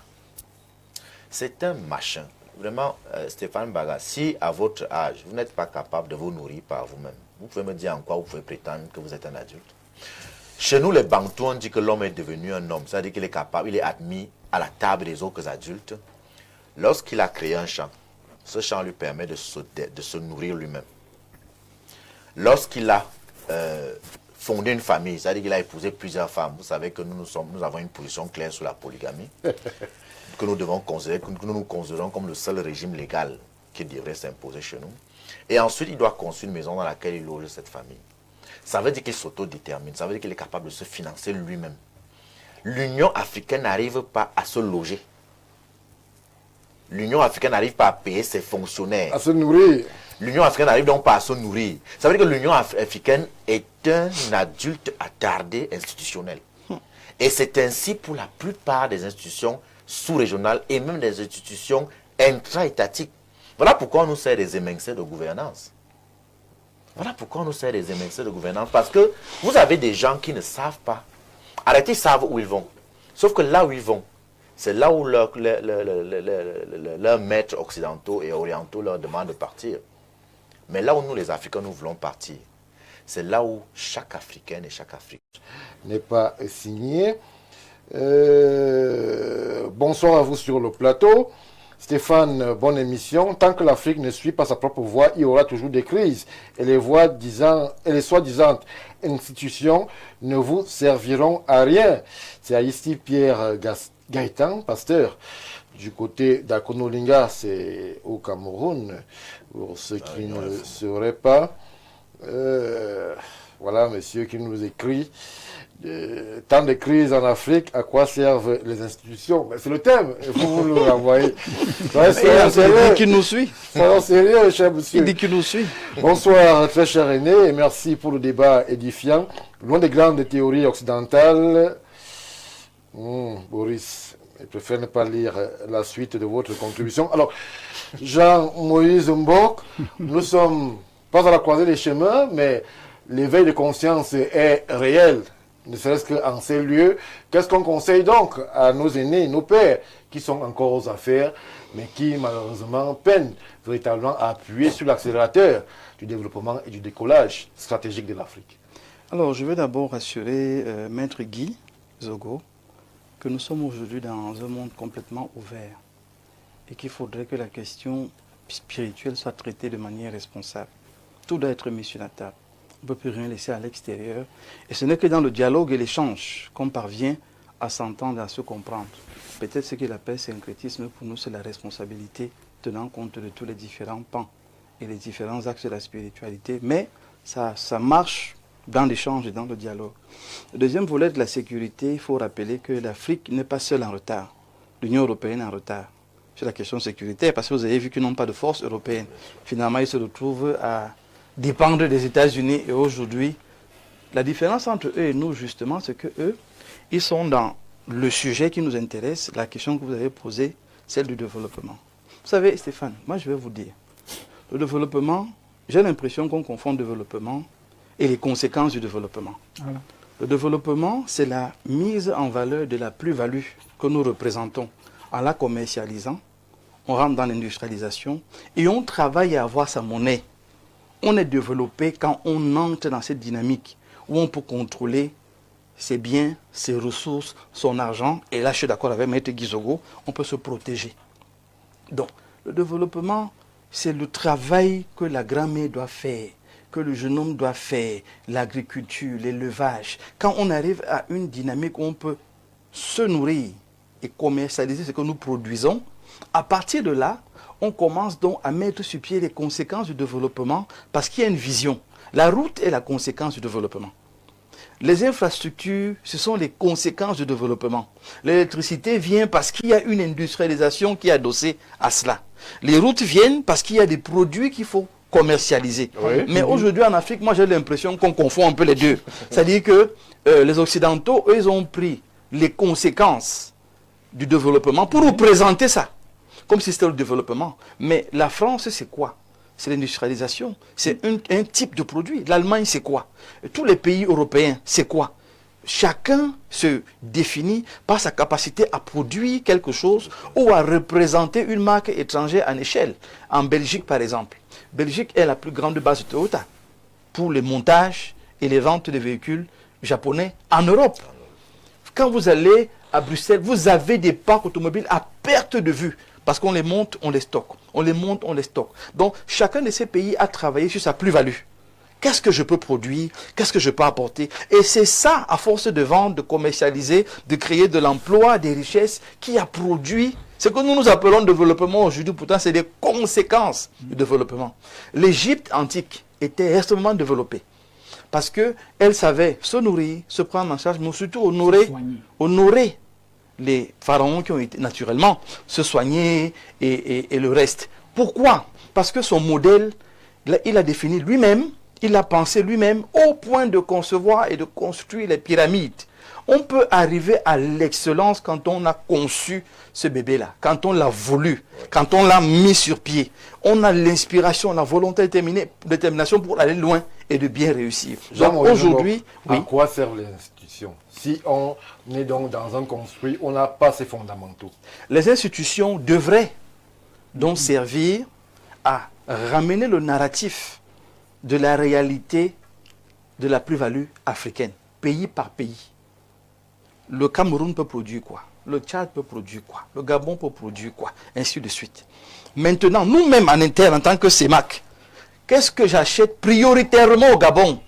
C'est un machin. Vraiment, Stéphane Baga, si à votre âge, vous n'êtes pas capable de vous nourrir par vous-même, vous pouvez me dire en quoi vous pouvez prétendre que vous êtes un adulte? Chez nous, les Bantous, on dit que l'homme est devenu un homme. C'est-à-dire qu'il est capable, il est admis à la table des autres adultes. Lorsqu'il a créé un champ, ce champ lui permet de se nourrir lui-même. Lorsqu'il a fondé une famille, c'est-à-dire qu'il a épousé plusieurs femmes, vous savez que nous avons une position claire sur la polygamie, que nous devons considérer, que nous considérons comme le seul régime légal qui devrait s'imposer chez nous. Et ensuite, il doit construire une maison dans laquelle il loge cette famille. Ça veut dire qu'il s'autodétermine, ça veut dire qu'il est capable de se financer lui-même. L'Union africaine n'arrive pas à se loger. L'Union africaine n'arrive pas à payer ses fonctionnaires. À se nourrir. L'Union africaine n'arrive donc pas à se nourrir. Ça veut dire que l'Union africaine est un adulte attardé institutionnel. Et c'est ainsi pour la plupart des institutions sous-régionales et même des institutions intra-étatiques. Voilà pourquoi on nous sert des émincés de gouvernance. Voilà pourquoi on nous sert des émincés de gouvernance. Parce que vous avez des gens qui ne savent pas. Arrêtez, ils savent où ils vont. Sauf que là où ils vont, c'est là où leurs maîtres occidentaux et orientaux leur demandent de partir. Mais là où nous, les Africains, nous voulons partir, c'est là où chaque Africaine et chaque Africain n'est pas signé. Bonsoir à vous sur le plateau. Stéphane, bonne émission. Tant que l'Afrique ne suit pas sa propre voie, il y aura toujours des crises. Et les soi-disant institutions ne vous serviront à rien. C'est ici Pierre Gaëtan, pasteur. Du côté d'Akonolinga, c'est au Cameroun. Pour ceux qui ne le sauraient pas. Voilà, monsieur qui nous écrit. Tant de crises en Afrique, à quoi servent les institutions? C'est le thème, il faut vous le renvoyer. Il dit qu'il nous suit. Soyons sérieux, cher monsieur. Il dit qu'il nous suit. Bonsoir, très cher René, et merci pour le débat édifiant. Loin des grandes théories occidentales, Boris, je préfère ne pas lire la suite de votre contribution. Alors, Jean-Moïse Mbok, nous sommes pas à la croisée des chemins, mais l'éveil de conscience est réel. Ne serait-ce qu'en ces lieux, qu'est-ce qu'on conseille donc à nos aînés, nos pères, qui sont encore aux affaires, mais qui malheureusement peinent véritablement à appuyer sur l'accélérateur du développement et du décollage stratégique de l'Afrique? Alors, je veux d'abord rassurer Maître Guy Zogo que nous sommes aujourd'hui dans un monde complètement ouvert et qu'il faudrait que la question spirituelle soit traitée de manière responsable. Tout doit être mis sur la table. On ne peut plus rien laisser à l'extérieur. Et ce n'est que dans le dialogue et l'échange qu'on parvient à s'entendre, à se comprendre. Peut-être ce qu'il appelle syncrétisme, pour nous, c'est la responsabilité tenant compte de tous les différents pans et les différents axes de la spiritualité. Mais ça marche dans l'échange et dans le dialogue. Le deuxième volet de la sécurité, il faut rappeler que l'Afrique n'est pas seule en retard. L'Union européenne est en retard sur la question sécuritaire, parce que vous avez vu qu'ils n'ont pas de force européenne. Finalement, ils se retrouvent à dépendre des États-Unis. Et aujourd'hui, la différence entre eux et nous, justement, c'est qu'eux, ils sont dans le sujet qui nous intéresse, la question que vous avez posée, celle du développement. Vous savez, Stéphane, moi je vais vous dire, le développement, j'ai l'impression qu'on confond développement et les conséquences du développement. Voilà. Le développement, c'est la mise en valeur de la plus-value que nous représentons en la commercialisant. On rentre dans l'industrialisation et on travaille à avoir sa monnaie. On est développé quand on entre dans cette dynamique où on peut contrôler ses biens, ses ressources, son argent. Et là, je suis d'accord avec Maître Guizogo, on peut se protéger. Donc, le développement, c'est le travail que la grand-mère doit faire, que le jeune homme doit faire, l'agriculture, l'élevage. Quand on arrive à une dynamique où on peut se nourrir et commercialiser ce que nous produisons, à partir de là, on commence donc à mettre sur pied les conséquences du développement parce qu'il y a une vision. La route est la conséquence du développement. Les infrastructures, ce sont les conséquences du développement. L'électricité vient parce qu'il y a une industrialisation qui est adossée à cela. Les routes viennent parce qu'il y a des produits qu'il faut commercialiser. Oui. Mais aujourd'hui en Afrique, moi j'ai l'impression qu'on confond un peu les deux. C'est-à-dire que les Occidentaux, eux, ils ont pris les conséquences du développement pour nous présenter ça, comme si c'était le développement. Mais la France, c'est quoi? C'est l'industrialisation. C'est un type de produit. L'Allemagne, c'est quoi? Tous les pays européens, c'est quoi? Chacun se définit par sa capacité à produire quelque chose ou à représenter une marque étrangère en échelle. En Belgique, par exemple, Belgique est la plus grande base de Toyota pour les montages et les ventes de véhicules japonais en Europe. Quand vous allez à Bruxelles, vous avez des parcs automobiles à perte de vue. Parce qu'on les monte, on les stocke. On les monte, on les stocke. Donc, chacun de ces pays a travaillé sur sa plus-value. Qu'est-ce que je peux produire? Qu'est-ce que je peux apporter? Et c'est ça, à force de vendre, de commercialiser, de créer de l'emploi, des richesses, qui a produit ce que nous appelons développement aujourd'hui. Pourtant, c'est des conséquences du développement. L'Égypte antique était extrêmement développée. Parce qu'elle savait se nourrir, se prendre en charge, mais surtout honorer les pharaons qui ont été naturellement se soigner et le reste. Pourquoi? Parce que son modèle, il a défini lui-même, il a pensé lui-même au point de concevoir et de construire les pyramides. On peut arriver à l'excellence quand on a conçu ce bébé-là, quand on l'a voulu, quand on l'a mis sur pied. On a l'inspiration, la volonté, détermination pour aller loin et de bien réussir. Donc aujourd'hui, à quoi servent les institutions? Si on est donc dans un construit, on n'a pas ces fondamentaux. Les institutions devraient donc servir à ramener le narratif de la réalité de la plus-value africaine, pays par pays. Le Cameroun peut produire quoi? Le Tchad peut produire quoi? Le Gabon peut produire quoi? Ainsi de suite. Maintenant, nous-mêmes en interne, en tant que CEMAC, qu'est-ce que j'achète prioritairement au Gabon?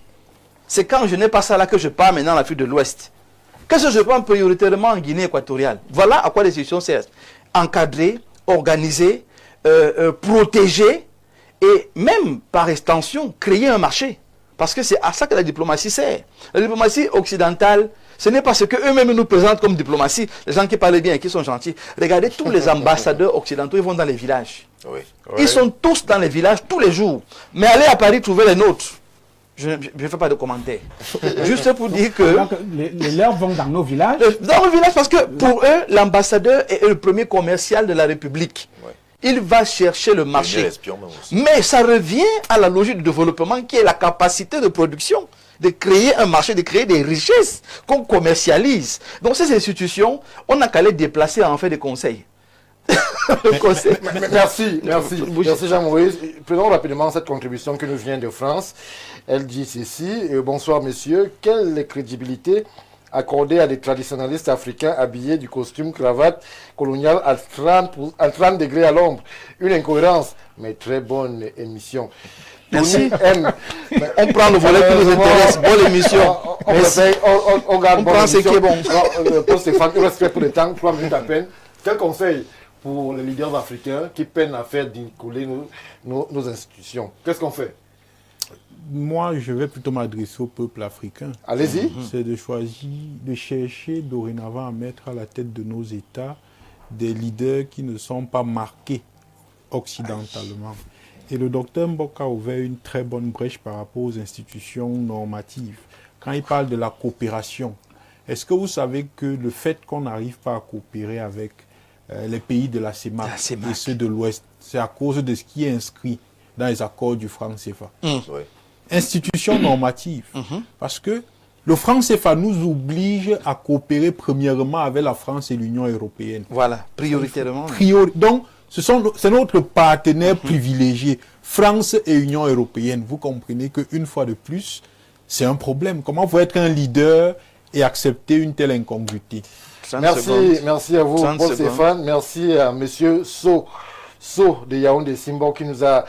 C'est quand je n'ai pas ça là que je pars maintenant en Afrique de l'Ouest. Qu'est-ce que je prends prioritairement en Guinée équatoriale? Voilà à quoi les institutions servent. Encadrer, organiser, protéger et même par extension créer un marché. Parce que c'est à ça que la diplomatie sert. La diplomatie occidentale, ce n'est pas ce qu'eux-mêmes nous présentent comme diplomatie. Les gens qui parlent bien et qui sont gentils. Regardez tous les ambassadeurs occidentaux, ils vont dans les villages. Oui. Ils sont tous dans les villages tous les jours. Mais allez à Paris trouver les nôtres. Je ne fais pas de commentaires. Juste pour dire que... Donc, les leurs vont dans nos villages. Dans nos villages, parce que pour eux, l'ambassadeur est le premier commercial de la République. Ouais. Il va chercher le marché. L'espion même aussi. Mais ça revient à la logique du développement qui est la capacité de production, de créer un marché, de créer des richesses qu'on commercialise. Donc ces institutions, on n'a qu'à les déplacer à en faire des conseils. Merci Jean-Maurice. Prenons rapidement cette contribution qui nous vient de France. Elle dit ceci: bonsoir messieurs, quelle crédibilité accordée à des traditionnalistes africains habillés du costume cravate colonial à 30 degrés à l'ombre? Une incohérence, mais très bonne émission. Merci. On prend le volet qui nous intéresse. Bonne émission. On garde on prend ce qui est bon. Pour Stéphane, il reste pour le temps, 3 minutes à peine. Quel conseil pour les leaders africains qui peinent à faire décoller nos institutions? Qu'est-ce qu'on fait? Moi, je vais plutôt m'adresser au peuple africain. Allez-y. C'est de choisir, de chercher dorénavant à mettre à la tête de nos États des leaders qui ne sont pas marqués occidentalement. Et le docteur Mboka a ouvert une très bonne brèche par rapport aux institutions normatives. Quand il parle de la coopération, est-ce que vous savez que le fait qu'on n'arrive pas à coopérer avec les pays de la CEMAC et ceux de l'Ouest, c'est à cause de ce qui est inscrit dans les accords du franc CFA. Oui. Institution normative. Parce que le franc CFA nous oblige à coopérer premièrement avec la France et l'Union européenne. Voilà, prioritairement. Donc, c'est notre partenaire privilégié, France et Union européenne. Vous comprenez qu'une fois de plus, c'est un problème. Comment vous être un leader et accepter une telle incongruité? Merci à vous, Paul Stéphane. Merci à Monsieur So de Yaoundé Simbo qui nous a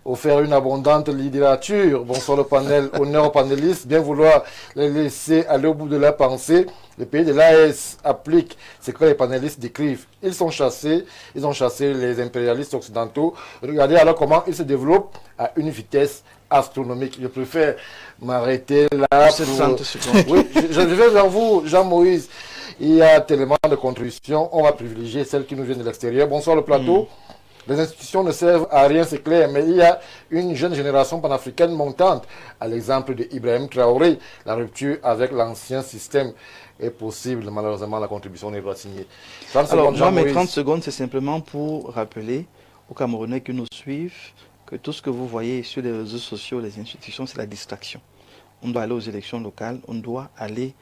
offert une abondante littérature. Bonsoir le panel, honneur aux panélistes, bien vouloir les laisser aller au bout de leur pensée. Le pays de l'AS applique ce que les panélistes décrivent. Ils ont chassé les impérialistes occidentaux. Regardez alors comment ils se développent à une vitesse astronomique. Je préfère m'arrêter là. Oui, je vais vers vous, Jean-Moïse. Il y a tellement de contributions. On va privilégier celles qui nous viennent de l'extérieur. Bonsoir le plateau. Les institutions ne servent à rien, c'est clair, mais il y a une jeune génération panafricaine montante. À l'exemple de Ibrahim Traoré, la rupture avec l'ancien système est possible. Malheureusement, la contribution n'est pas signée. Alors, moi, mes 30 secondes, c'est simplement pour rappeler aux Camerounais qui nous suivent que tout ce que vous voyez sur les réseaux sociaux, les institutions, c'est la distraction. On doit aller aux élections locales, on doit aller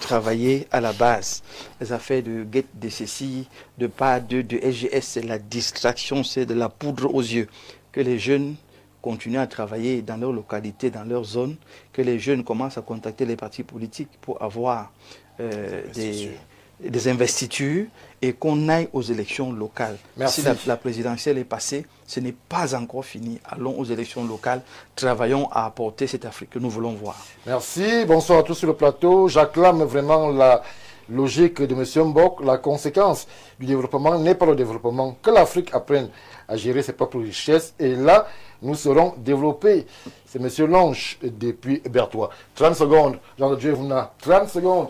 travailler à la base. Les affaires de GET, de CECI, de PAD, de SGS, c'est la distraction, c'est de la poudre aux yeux. Que les jeunes continuent à travailler dans leur localité, dans leur zone, que les jeunes commencent à contacter les partis politiques pour avoir des investitures et qu'on aille aux élections locales. Merci. Si la présidentielle est passée, ce n'est pas encore fini. Allons aux élections locales, travaillons à apporter cette Afrique que nous voulons voir. Merci, bonsoir à tous sur le plateau. J'acclame vraiment la logique de M. Mbok. La conséquence du développement n'est pas le développement. Que l'Afrique apprenne à gérer ses propres richesses et là, nous serons développés. C'est M. Longe depuis Berthois. 30 secondes, Jean-Dieu Vouna, 30 secondes.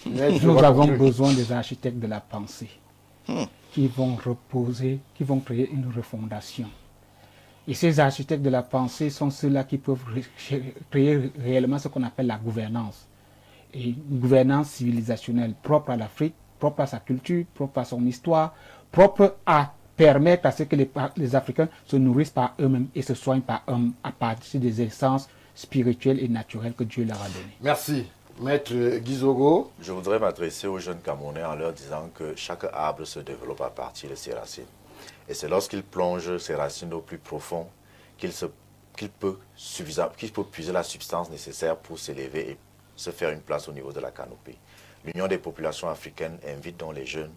Nous avons besoin des architectes de la pensée qui vont reposer, qui vont créer une refondation. Et ces architectes de la pensée sont ceux-là qui peuvent créer réellement ce qu'on appelle la gouvernance. Et une gouvernance civilisationnelle propre à l'Afrique, propre à sa culture, propre à son histoire, propre à permettre à ce que les Africains se nourrissent par eux-mêmes et se soignent par eux-mêmes à partir des essences spirituelles et naturelles que Dieu leur a données. Merci. Maître Guizogo. Je voudrais m'adresser aux jeunes Camerounais en leur disant que chaque arbre se développe à partir de ses racines. Et c'est lorsqu'il plonge ses racines au plus profond qu'il peut puiser la substance nécessaire pour s'élever et se faire une place au niveau de la canopée. L'Union des populations africaines invite donc les jeunes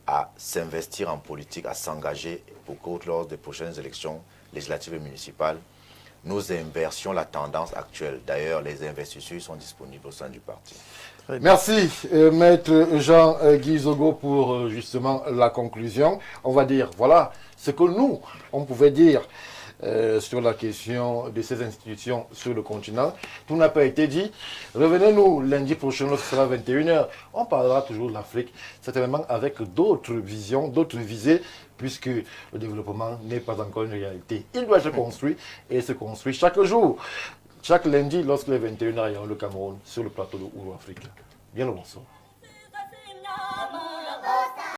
à s'investir en politique, à s'engager pour que lors des prochaines élections législatives et municipales, nous inversions la tendance actuelle. D'ailleurs, les investitures sont disponibles au sein du parti. Merci, Maître Jean-Guy Zogo, pour justement la conclusion. On va dire, voilà ce que nous, on pouvait dire sur la question de ces institutions sur le continent. Tout n'a pas été dit. Revenez-nous lundi prochain, lorsque ce sera 21h. On parlera toujours de l'Afrique, certainement avec d'autres visions, d'autres visées, puisque le développement n'est pas encore une réalité. Il doit être construit et se construit chaque jour. Chaque lundi, lorsque les 21h, il y a le Cameroun sur le plateau de Ouro Afrique. Bien le bonsoir.